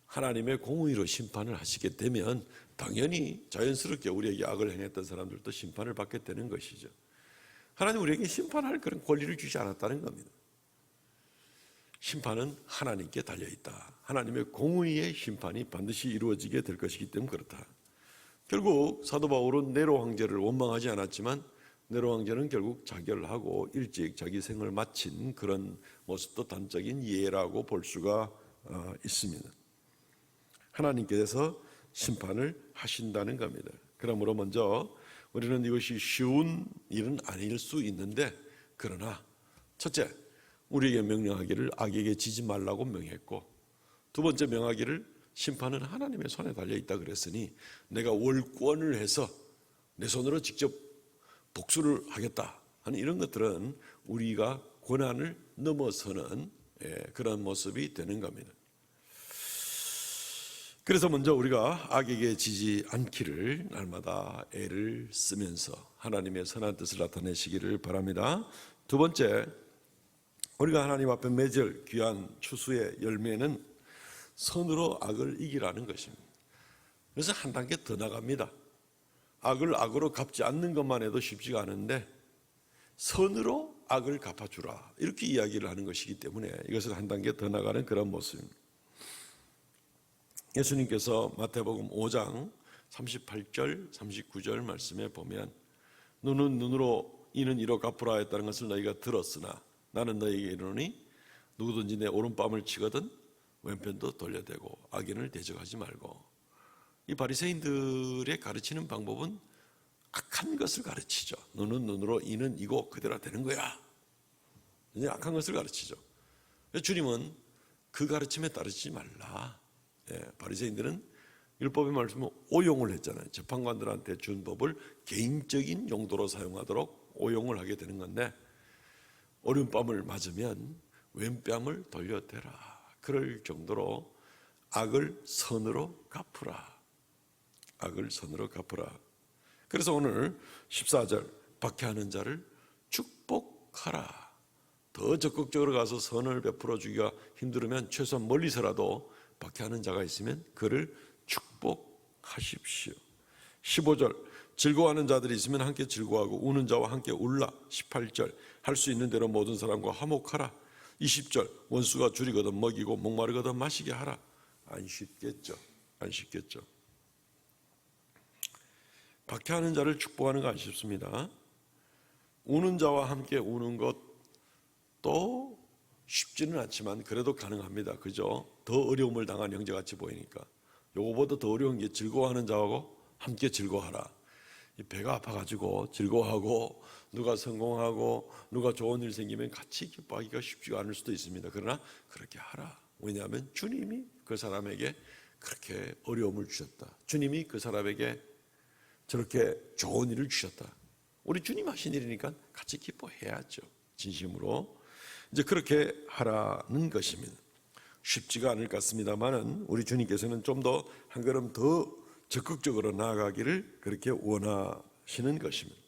하나님의 공의로 심판을 하시게 되면 당연히 자연스럽게 우리에게 악을 행했던 사람들도 심판을 받게 되는 것이죠. 하나님 우리에게 심판할 그런 권리를 주지 않았다는 겁니다. 심판은 하나님께 달려있다. 하나님의 공의의 심판이 반드시 이루어지게 될 것이기 때문에 그렇다. 결국 사도 바울은 네로 황제를 원망하지 않았지만 네로 황제는 결국 자결하고 일찍 자기 생을 마친 그런 모습도 단적인 예라고 볼 수가 있습니다. 하나님께서 심판을 하신다는 겁니다. 그러므로 먼저 우리는 이것이 쉬운 일은 아닐 수 있는데, 그러나 첫째, 우리에게 명령하기를 악에게 지지 말라고 명했고, 두 번째 명하기를 심판은 하나님의 손에 달려있다 그랬으니 내가 월권을 해서 내 손으로 직접 복수를 하겠다 하는 이런 것들은 우리가 권한을 넘어서는 그런 모습이 되는 겁니다. 그래서 먼저 우리가 악에게 지지 않기를 날마다 애를 쓰면서 하나님의 선한 뜻을 나타내시기를 바랍니다. 두 번째, 우리가 하나님 앞에 맺을 귀한 추수의 열매는 선으로 악을 이기라는 것입니다. 그래서 한 단계 더 나갑니다. 악을 악으로 갚지 않는 것만 해도 쉽지가 않은데 선으로 악을 갚아주라, 이렇게 이야기를 하는 것이기 때문에 이것을 한 단계 더 나가는 그런 모습입니다. 예수님께서 마태복음 5장 38절 39절 말씀에 보면 눈은 눈으로 이는 이로 갚으라 했다는 것을 너희가 들었으나 나는 너희에게 이르노니 누구든지 내 오른뺨을 치거든 왼편도 돌려대고 악인을 대적하지 말고. 이 바리새인들의 가르치는 방법은 악한 것을 가르치죠. 눈은 눈으로 이는 이고 그대로 되는 거야. 이제 악한 것을 가르치죠. 주님은 그 가르침에 따르지 말라. 바리새인들은 율법의 말씀을 오용을 했잖아요. 재판관들한테 준 법을 개인적인 용도로 사용하도록 오용을 하게 되는 건데, 오른뺨을 맞으면 왼뺨을 돌려대라. 그럴 정도로 악을 선으로 갚으라. 악을 선으로 갚으라. 그래서 오늘 14절, 박해하는 자를 축복하라. 더 적극적으로 가서 선을 베풀어 주기가 힘들으면 최소한 멀리서라도 박해하는 자가 있으면 그를 축복하십시오. 15절, 즐거워하는 자들이 있으면 함께 즐거워하고 우는 자와 함께 울라. 18절, 할 수 있는 대로 모든 사람과 화목하라. 20절, 원수가 줄이거든 먹이고 목마르거든 마시게 하라. 안 쉽겠죠. 안 쉽겠죠. 박해하는 자를 축복하는 거 안 쉽습니다. 우는 자와 함께 우는 것도 쉽지는 않지만 그래도 가능합니다. 그죠? 더 어려움을 당한 형제같이 보이니까. 요거보다 더 어려운 게 즐거워하는 자하고 함께 즐거워하라. 이 배가 아파가지고 즐거워하고 누가 성공하고 누가 좋은 일 생기면 같이 기뻐하기가 쉽지가 않을 수도 있습니다. 그러나 그렇게 하라. 왜냐하면 주님이 그 사람에게 그렇게 어려움을 주셨다. 주님이 그 사람에게 저렇게 좋은 일을 주셨다. 우리 주님 하신 일이니까 같이 기뻐해야죠. 진심으로. 이제 그렇게 하라는 것입니다. 쉽지가 않을 것 같습니다만은 우리 주님께서는 좀 더 한 걸음 더 적극적으로 나아가기를 그렇게 원하시는 것입니다.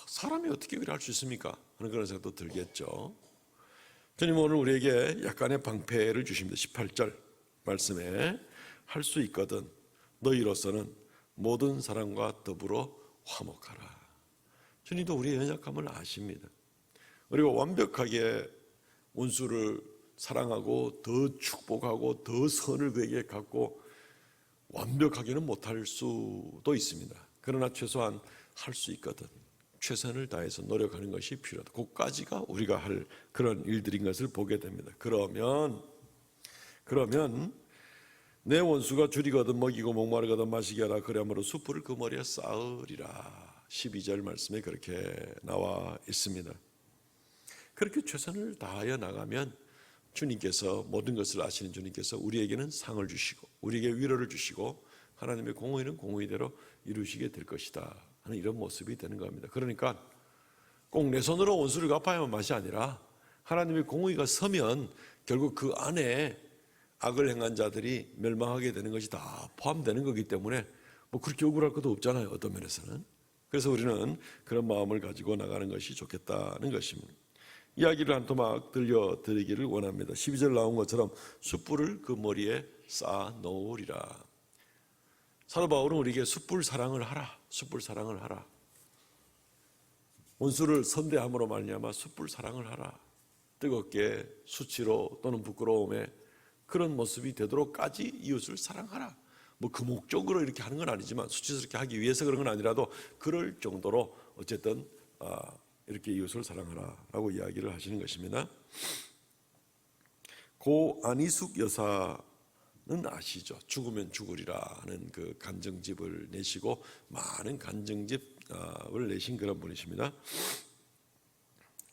사람이 어떻게 그래 할 수 있습니까? 하는 그런 생각도 들겠죠. 주님 오늘 우리에게 약간의 방패를 주십니다. 18절 말씀에 할 수 있거든 너희로서는 모든 사람과 더불어 화목하라. 주님도 우리의 연약함을 아십니다. 그리고 완벽하게 원수를 사랑하고 더 축복하고 더 선을 그에게 갖고 완벽하게는 못할 수도 있습니다. 그러나 최소한 할 수 있거든 최선을 다해서 노력하는 것이 필요하다. 그까지가 우리가 할 그런 일들인 것을 보게 됩니다. 그러면 내 원수가 줄이거든 먹이고 목마르거든 마시게 하라. 그러므로 숯불을 그 머리에 쌓으리라. 12절 말씀에 그렇게 나와 있습니다. 그렇게 최선을 다하여 나가면 주님께서 모든 것을 아시는 주님께서 우리에게는 상을 주시고 우리에게 위로를 주시고 하나님의 공의는 공의대로 이루시게 될 것이다 하는 이런 모습이 되는 겁니다. 그러니까 꼭 내 손으로 원수를 갚아야만 맛이 아니라 하나님의 공의가 서면 결국 그 안에 악을 행한 자들이 멸망하게 되는 것이 다 포함되는 거기 때문에 뭐 그렇게 억울할 것도 없잖아요. 어떤 면에서는. 그래서 우리는 그런 마음을 가지고 나가는 것이 좋겠다는 것입니다. 이야기를 한 토막 들려드리기를 원합니다. 12절 나온 것처럼 숯불을 그 머리에 쌓아 놓으리라. 사도 바울은 우리에게 숯불 사랑을 하라. 숯불 사랑을 하라. 원수를 선대함으로 말미암아 숯불 사랑을 하라. 뜨겁게 수치로 또는 부끄러움에 그런 모습이 되도록까지 이웃을 사랑하라. 뭐 그 목적으로 이렇게 하는 건 아니지만 수치스럽게 하기 위해서 그런 건 아니라도 그럴 정도로 어쨌든 이렇게 이웃을 사랑하라라고 이야기를 하시는 것입니다. 고 안희숙 여사는 아시죠? 죽으면 죽으리라는 그 간증집을 내시고 많은 간증집을 내신 그런 분이십니다.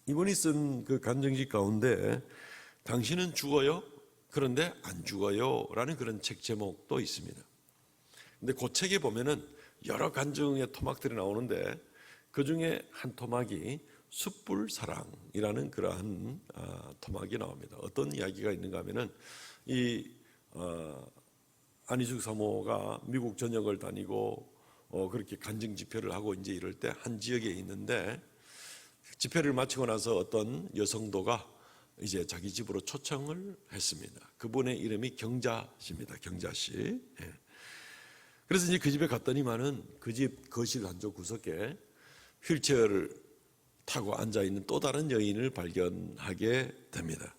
이분이 쓴 그 간증집 가운데 당신은 죽어요? 그런데 안 죽어요 라는 그런 책 제목도 있습니다. 근데 그 책에 보면은 여러 간증의 토막들이 나오는데 그 중에 한 토막이 숯불 사랑이라는 그러한 토막이 나옵니다. 어떤 이야기가 있는가 하면은 이 안희숙 사모가 미국 전역을 다니고 그렇게 간증 집회를 하고 이제 이럴 때 한 지역에 있는데 집회를 마치고 나서 어떤 여성도가 이제 자기 집으로 초청을 했습니다. 그분의 이름이 경자씨입니다. 경자씨. 예. 그래서 이제 그 집에 갔더니만은 그 집 거실 한쪽 구석에 휠체어를 타고 앉아 있는 또 다른 여인을 발견하게 됩니다.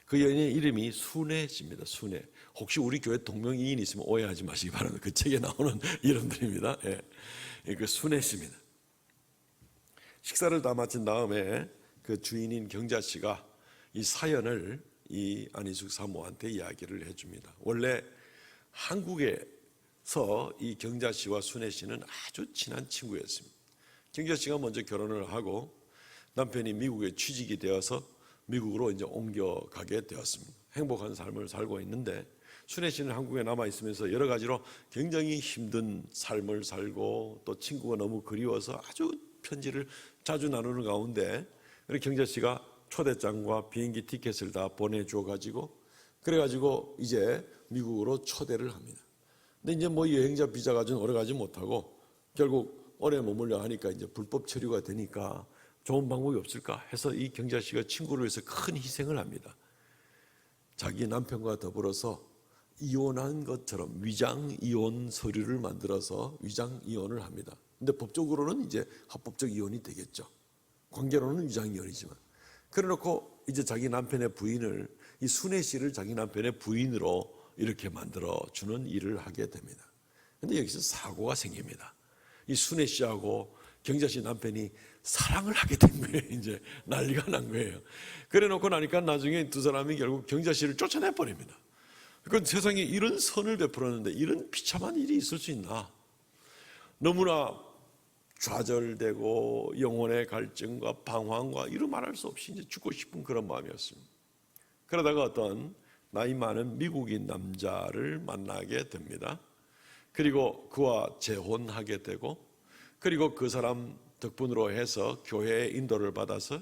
그 여인의 이름이 순애 씨입니다. 순애. 혹시 우리 교회 동명이인 있으면 오해하지 마시기 바랍니다. 그 책에 나오는 이름들입니다. 예. 그 순애 씨입니다. 식사를 다 마친 다음에 그 주인인 경자 씨가 이 사연을 이 안희숙 사모한테 이야기를 해줍니다. 원래 한국에서 이 경자 씨와 순애 씨는 아주 친한 친구였습니다. 경자 씨가 먼저 결혼을 하고 남편이 미국에 취직이 되어서 미국으로 이제 옮겨가게 되었습니다. 행복한 삶을 살고 있는데 순애 씨는 한국에 남아 있으면서 여러 가지로 굉장히 힘든 삶을 살고 또 친구가 너무 그리워서 아주 편지를 자주 나누는 가운데 경자 씨가 초대장과 비행기 티켓을 다 보내줘 가지고 그래가지고 이제 미국으로 초대를 합니다. 근데 이제 뭐 여행자 비자 가지고는 오래 가지 못하고 결국 오래 머물려 하니까 이제 불법 체류가 되니까 좋은 방법이 없을까 해서 이 경자 씨가 친구를 위해서 큰 희생을 합니다. 자기 남편과 더불어서 이혼한 것처럼 위장 이혼 서류를 만들어서 위장 이혼을 합니다. 근데 법적으로는 이제 합법적 이혼이 되겠죠. 관계로는 위장 이혼이지만. 그래놓고 이제 자기 남편의 부인을 이 순애 씨를 자기 남편의 부인으로 이렇게 만들어주는 일을 하게 됩니다. 그런데 여기서 사고가 생깁니다. 이 순애 씨하고 경자 씨 남편이 사랑을 하게 된 거예요. 이제 난리가 난 거예요. 그래 놓고 나니까 나중에 두 사람이 결국 경자 씨를 쫓아내 버립니다. 그건 세상에 이런 선을 베풀었는데 이런 비참한 일이 있을 수 있나? 너무나 좌절되고 영혼의 갈증과 방황과 이루 말할 수 없이 이제 죽고 싶은 그런 마음이었습니다. 그러다가 어떤 나이 많은 미국인 남자를 만나게 됩니다. 그리고 그와 재혼하게 되고, 그리고 그 사람 덕분으로 해서 교회의 인도를 받아서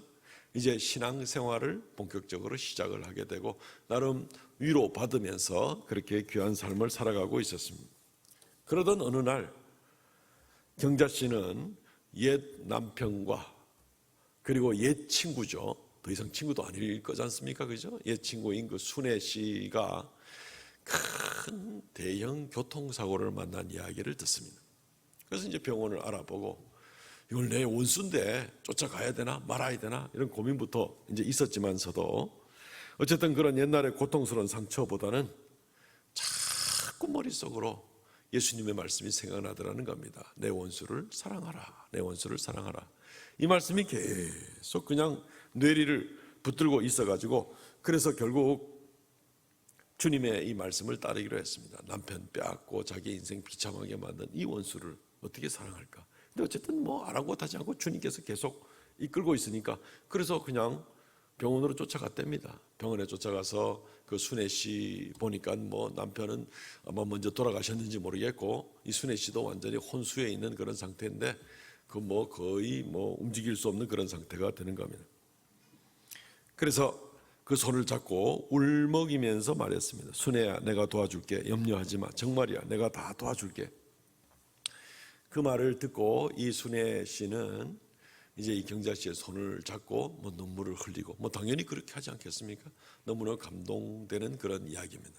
이제 신앙생활을 본격적으로 시작을 하게 되고 나름 위로받으면서 그렇게 귀한 삶을 살아가고 있었습니다. 그러던 어느 날 경자 씨는 옛 남편과 그리고 옛 친구죠. 더 이상 친구도 아닐 거지 않습니까? 그죠? 옛 친구인 그 순애 씨가 큰 대형 교통사고를 만난 이야기를 듣습니다. 그래서 이제 병원을 알아보고 이걸 내 원수인데 쫓아가야 되나 말아야 되나 이런 고민부터 이제 있었지만서도 어쨌든 그런 옛날의 고통스러운 상처보다는 자꾸 머릿속으로 예수님의 말씀이 생각나더라는 겁니다. 내 원수를 사랑하라. 내 원수를 사랑하라. 이 말씀이 계속 그냥 뇌리를 붙들고 있어가지고 그래서 결국 주님의 이 말씀을 따르기로 했습니다. 남편 빼앗고 자기 인생 비참하게 만든 이 원수를 어떻게 사랑할까? 근데 어쨌든 뭐 아랑곳하지 않고 주님께서 계속 이끌고 있으니까 그래서 그냥 병원으로 쫓아갔답니다. 병원에 쫓아가서 그 순애 씨 보니까 뭐 남편은 아마 먼저 돌아가셨는지 모르겠고 이 순애 씨도 완전히 혼수에 있는 그런 상태인데 그 뭐 거의 뭐 움직일 수 없는 그런 상태가 되는 겁니다. 그래서 그 손을 잡고 울먹이면서 말했습니다. 순애야, 내가 도와줄게. 염려하지 마. 정말이야. 내가 다 도와줄게. 그 말을 듣고 이 순애 씨는 이제 이 경자 씨의 손을 잡고 뭐 눈물을 흘리고 뭐 당연히 그렇게 하지 않겠습니까? 너무나 감동되는 그런 이야기입니다.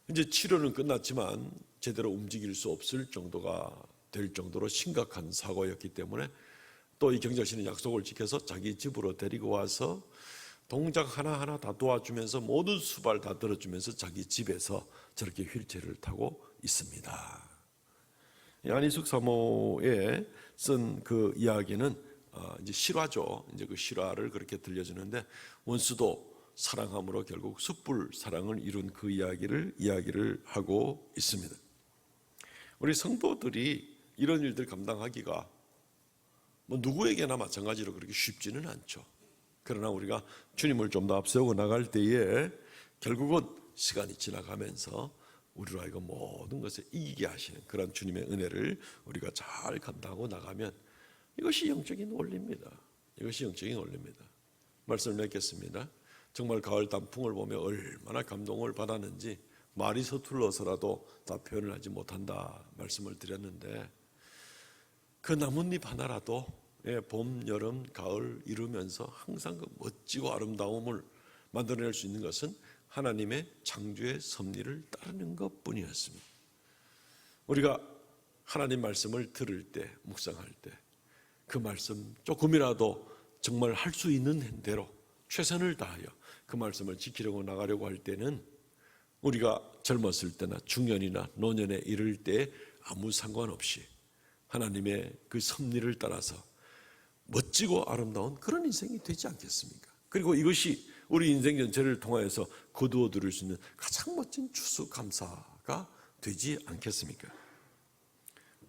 이제 치료는 끝났지만 제대로 움직일 수 없을 정도가 될 정도로 심각한 사고였기 때문에 또 이 경자 씨는 약속을 지켜서 자기 집으로 데리고 와서 동작 하나하나 다 도와주면서 모든 수발 다 들어주면서 자기 집에서 저렇게 휠체어를 타고 있습니다. 안희숙 사모에 쓴 그 이야기는 이제 실화죠. 이제 그 실화를 그렇게 들려주는데 원수도 사랑함으로 결국 숯불 사랑을 이룬 그 이야기를 하고 있습니다. 우리 성도들이 이런 일들 감당하기가 뭐 누구에게나 마찬가지로 그렇게 쉽지는 않죠. 그러나 우리가 주님을 좀 더 앞세우고 나갈 때에 결국은 시간이 지나가면서 우리로 하여금 모든 것을 이기게 하시는 그런 주님의 은혜를 우리가 잘 감당하고 나가면 이것이 영적인 원리입니다. 이것이 영적인 원리입니다. 말씀을 맺겠습니다. 정말 가을 단풍을 보며 얼마나 감동을 받았는지 말이 서툴러서라도 다 표현을 하지 못한다 말씀을 드렸는데 그 나뭇잎 하나라도 봄, 여름, 가을 이루면서 항상 그 멋지고 아름다움을 만들어낼 수 있는 것은 하나님의 창조의 섭리를 따르는 것뿐이었습니다. 우리가 하나님 말씀을 들을 때, 묵상할 때 그 말씀 조금이라도 정말 할 수 있는 대로 최선을 다하여 그 말씀을 지키려고 나가려고 할 때는 우리가 젊었을 때나 중년이나 노년에 이를 때 아무 상관없이 하나님의 그 섭리를 따라서 멋지고 아름다운 그런 인생이 되지 않겠습니까? 그리고 이것이 우리 인생 전체를 통하여서 거두어 들을 수 있는 가장 멋진 추수감사가 되지 않겠습니까?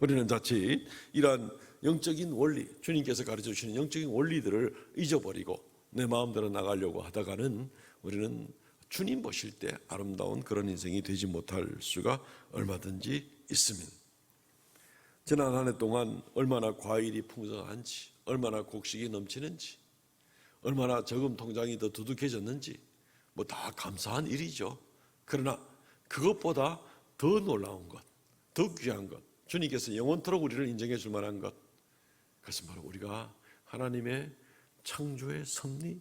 우리는 자칫 이러한 영적인 원리, 주님께서 가르쳐 주시는 영적인 원리들을 잊어버리고 내 마음대로 나가려고 하다가는 우리는 주님 보실 때 아름다운 그런 인생이 되지 못할 수가 얼마든지 있습니다. 지난 한 해 동안 얼마나 과일이 풍성한지, 얼마나 곡식이 넘치는지, 얼마나 저금 통장이 더 두둑해졌는지 뭐 다 감사한 일이죠. 그러나 그것보다 더 놀라운 것, 더 귀한 것, 주님께서 영원토록 우리를 인정해 줄 만한 것, 그것은 바로 우리가 하나님의 창조의 섭리,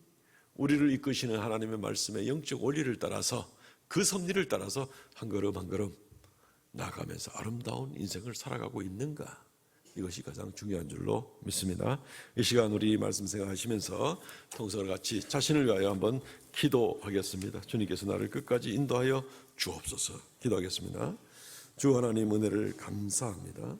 우리를 이끄시는 하나님의 말씀의 영적 원리를 따라서 그 섭리를 따라서 한 걸음 한 걸음 나가면서 아름다운 인생을 살아가고 있는가, 이것이 가장 중요한 줄로 믿습니다. 이 시간 우리 말씀 생각하시면서 통성을 같이 자신을 위하여 한번 기도하겠습니다. 주님께서 나를 끝까지 인도하여 주옵소서. 기도하겠습니다. 주 하나님 은혜를 감사합니다.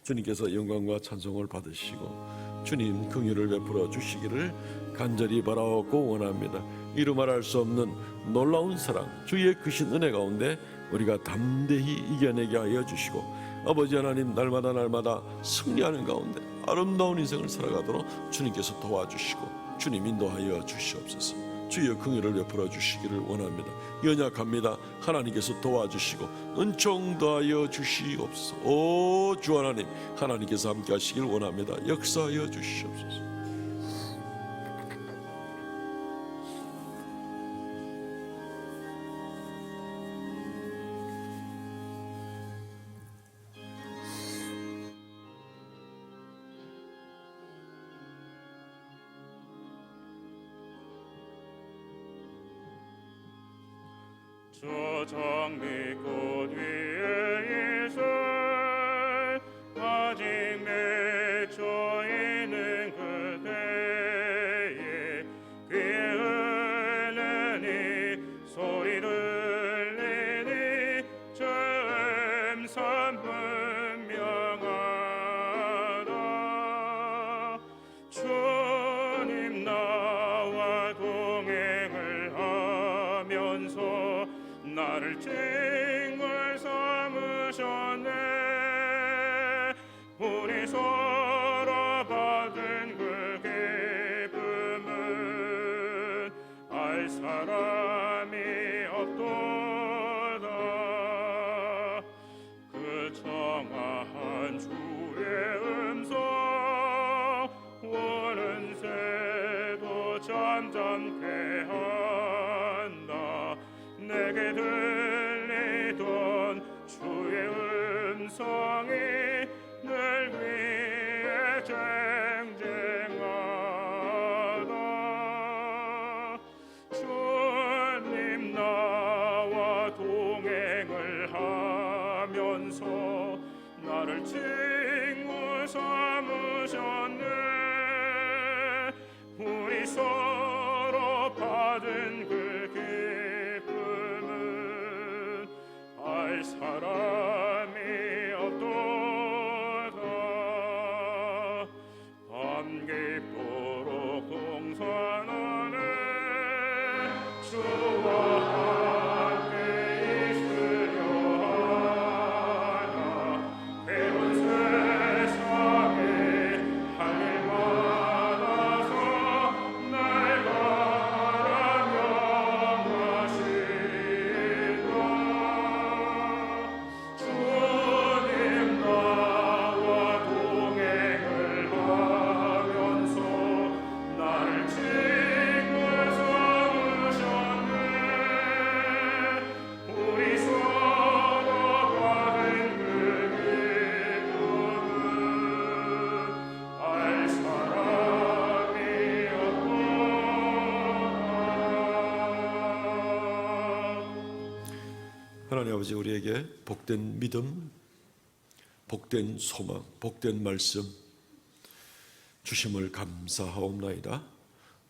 주님께서 영광과 찬송을 받으시고 주님 긍휼을 베풀어 주시기를 간절히 바라옵고 원합니다. 이루 말할 수 없는 놀라운 사랑, 주의 크신 은혜 가운데 우리가 담대히 이겨내게 하여 주시고 아버지 하나님 날마다 승리하는 가운데 아름다운 인생을 살아가도록 주님께서 도와주시고 주님 인도하여 주시옵소서. 주의 긍휼을 베풀어 주시기를 원합니다. 연약합니다. 하나님께서 도와주시고 은총 더하여 주시옵소서. 오 주 하나님, 하나님께서 함께 하시길 원합니다. 역사하여 주시옵소서. 저 장미꽃 위에 있을 아직 맺혀 있는 그대의 귀에 흘리니 소리 들리니 참 분명하다. 주님 나와 동행을 하면서 나를 징을 삼으셨네. 우리 서로 받은 그 기쁨은 알 사람이 없도다. 그 청아한 주의 음성 우는 새도 잠잠케 한다. 내게 들리던 주의 음성이 늘 위해 쟁쟁하다. 주님 나와 동행을 하면서 나를 친구 삼으셨네. 우리 서로 받은 그 알 사람이 없도다. 밤 깊도록 동산하네. 주와 함께 있으려 하나. 괴로운 세상에 할 일 많아서 날 바라며 주님 나와 동행을 하면서 나를 친구 삼으셨네. 우리 서로 받은 그 기쁨은 알 사람이 없도다. 하나님 아버지, 우리에게 복된 믿음, 복된 소망, 복된 말씀 주심을 감사하옵나이다.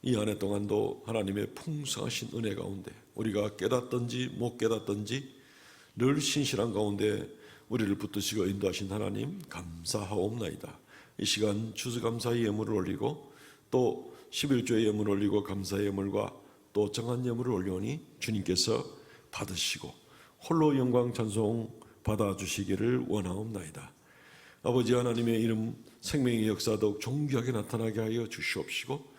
이 한 해 동안도 하나님의 풍성하신 은혜 가운데 우리가 깨닫든지 못 깨닫든지 늘 신실한 가운데 우리를 붙드시고 인도하신 하나님 감사하옵나이다. 이 시간 추수감사의 예물을 올리고 또 11조의 예물을 올리고 감사의 예물과 또 정한 예물을 올려오니 주님께서 받으시고 홀로 영광 찬송 받아주시기를 원하옵나이다. 아버지 하나님의 이름 생명의 역사 더욱 존귀하게 나타나게 하여 주시옵시고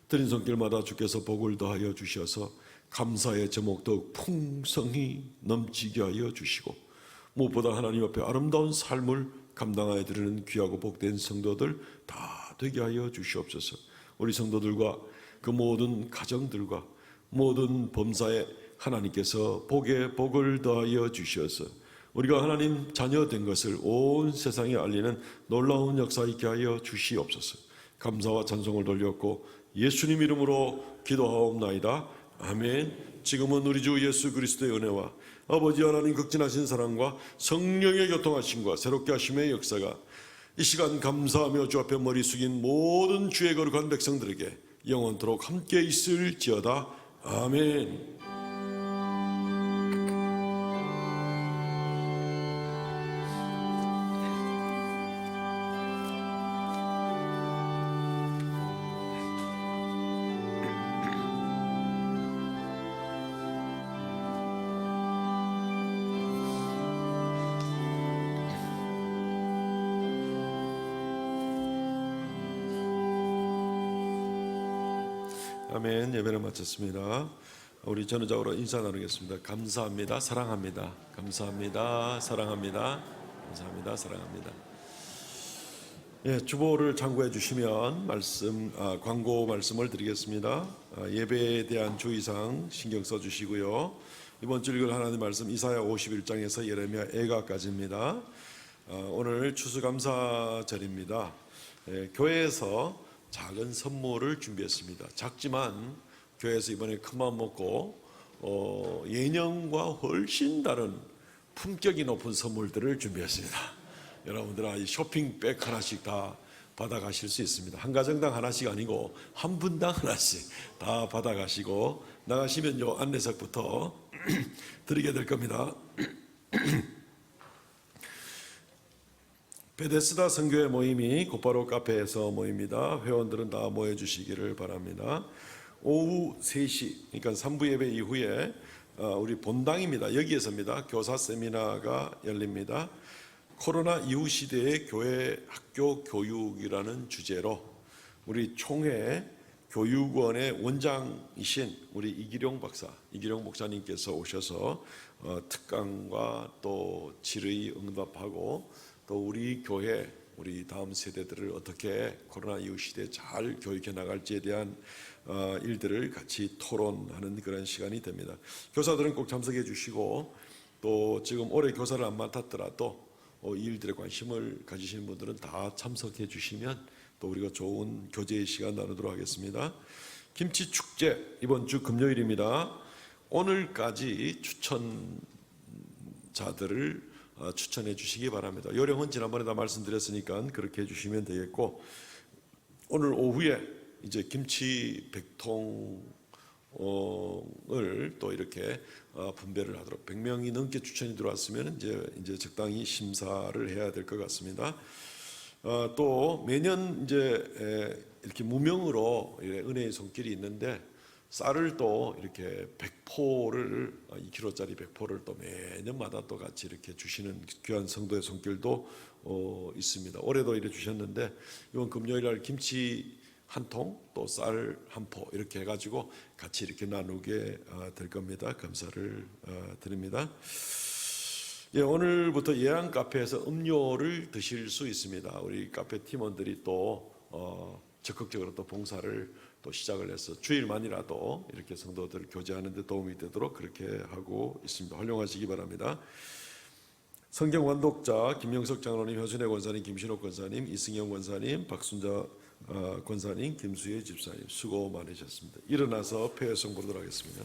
드린 손길마다 주께서 복을 더하여 주셔서 감사의 제목 더욱 풍성히 넘치게 하여 주시고 무엇보다 하나님 앞에 아름다운 삶을 감당하여 드리는 귀하고 복된 성도들 다 되게 하여 주시옵소서. 우리 성도들과 그 모든 가정들과 모든 범사에 하나님께서 복에 복을 더하여 주셔서 우리가 하나님 자녀 된 것을 온 세상에 알리는 놀라운 역사 있게 하여 주시옵소서. 감사와 찬송을 돌렸고 예수님 이름으로 기도하옵나이다. 아멘. 지금은 우리 주 예수 그리스도의 은혜와 아버지 하나님 극진하신 사랑과 성령의 교통하심과 새롭게 하심의 역사가 이 시간 감사하며 주 앞에 머리 숙인 모든 주의 거룩한 백성들에게 영원토록 함께 있을지어다. 아멘. 아멘. 예배를 마쳤습니다. 우리 전후적으로 인사 나누겠습니다. 감사합니다. 사랑합니다. 감사합니다. 사랑합니다. 감사합니다. 사랑합니다. 예, 주보를 참고해 주시면 광고 말씀을 드리겠습니다. 예배에 대한 주의사항 신경 써 주시고요. 이번 주 읽을 하나님 말씀 이사야 51장에서 예레미야 애가까지입니다. 오늘 추수감사절입니다. 교회에서 작은 선물을 준비했습니다. 작지만 교회에서 이번에 큰마음 먹고 예년과 훨씬 다른 품격이 높은 선물들을 준비했습니다. 여러분들 이 쇼핑백 하나씩 다 받아가실 수 있습니다. 한 가정당 하나씩 아니고 한 분당 하나씩 다 받아가시고 나가시면 요 안내석부터 드리게 될 겁니다. 베데스다 선교회 모임이 곧바로 카페에서 모입니다. 회원들은 다 모여주시기를 바랍니다. 오후 3시, 그러니까 3부 예배 이후에 우리 본당입니다. 여기에서입니다. 교사 세미나가 열립니다. 코로나 이후 시대의 교회 학교 교육이라는 주제로 우리 총회 교육원의 원장이신 우리 이기룡 목사님께서 오셔서 특강과 또 질의 응답하고 또 우리 교회 우리 다음 세대들을 어떻게 코로나 이후 시대에 잘 교육해 나갈지에 대한 일들을 같이 토론하는 그런 시간이 됩니다. 교사들은 꼭 참석해 주시고 또 지금 올해 교사를 안 맡았더라도 이 일들에 관심을 가지시는 분들은 다 참석해 주시면 또 우리가 좋은 교제의 시간 나누도록 하겠습니다. 김치 축제 이번 주 금요일입니다. 오늘까지 추천자들을 추천해 주시기 바랍니다. 요령은 지난번에 다 말씀드렸으니까 그렇게 해주시면 되겠고 오늘 오후에 이제 김치 100통을 또 이렇게 분배를 하도록 100명이 넘게 추천이 들어왔으면 이제 적당히 심사를 해야 될 것 같습니다. 또 매년 이제 이렇게 무명으로 은혜의 손길이 있는데 쌀을 또 이렇게 100포를 2kg짜리 100포를 또 매년마다 또 같이 이렇게 주시는 귀한 성도의 손길도 있습니다. 올해도 이렇게 주셨는데 이번 금요일 날 김치 한 통 또 쌀 한 포 이렇게 해가지고 같이 이렇게 나누게 될 겁니다. 감사를 드립니다. 예, 오늘부터 예안 카페에서 음료를 드실 수 있습니다. 우리 카페 팀원들이 또 적극적으로 또 봉사를 또 시작을 해서 주일만이라도 이렇게 성도들 교제하는 데 도움이 되도록 그렇게 하고 있습니다. 활용하시기 바랍니다. 성경 완독자 김영석 장로님, 현순혜 권사님, 김신옥 권사님, 이승영 권사님, 박순자 권사님, 김수혜 집사님 수고 많으셨습니다. 일어나서 폐회성 보도록 하겠습니다.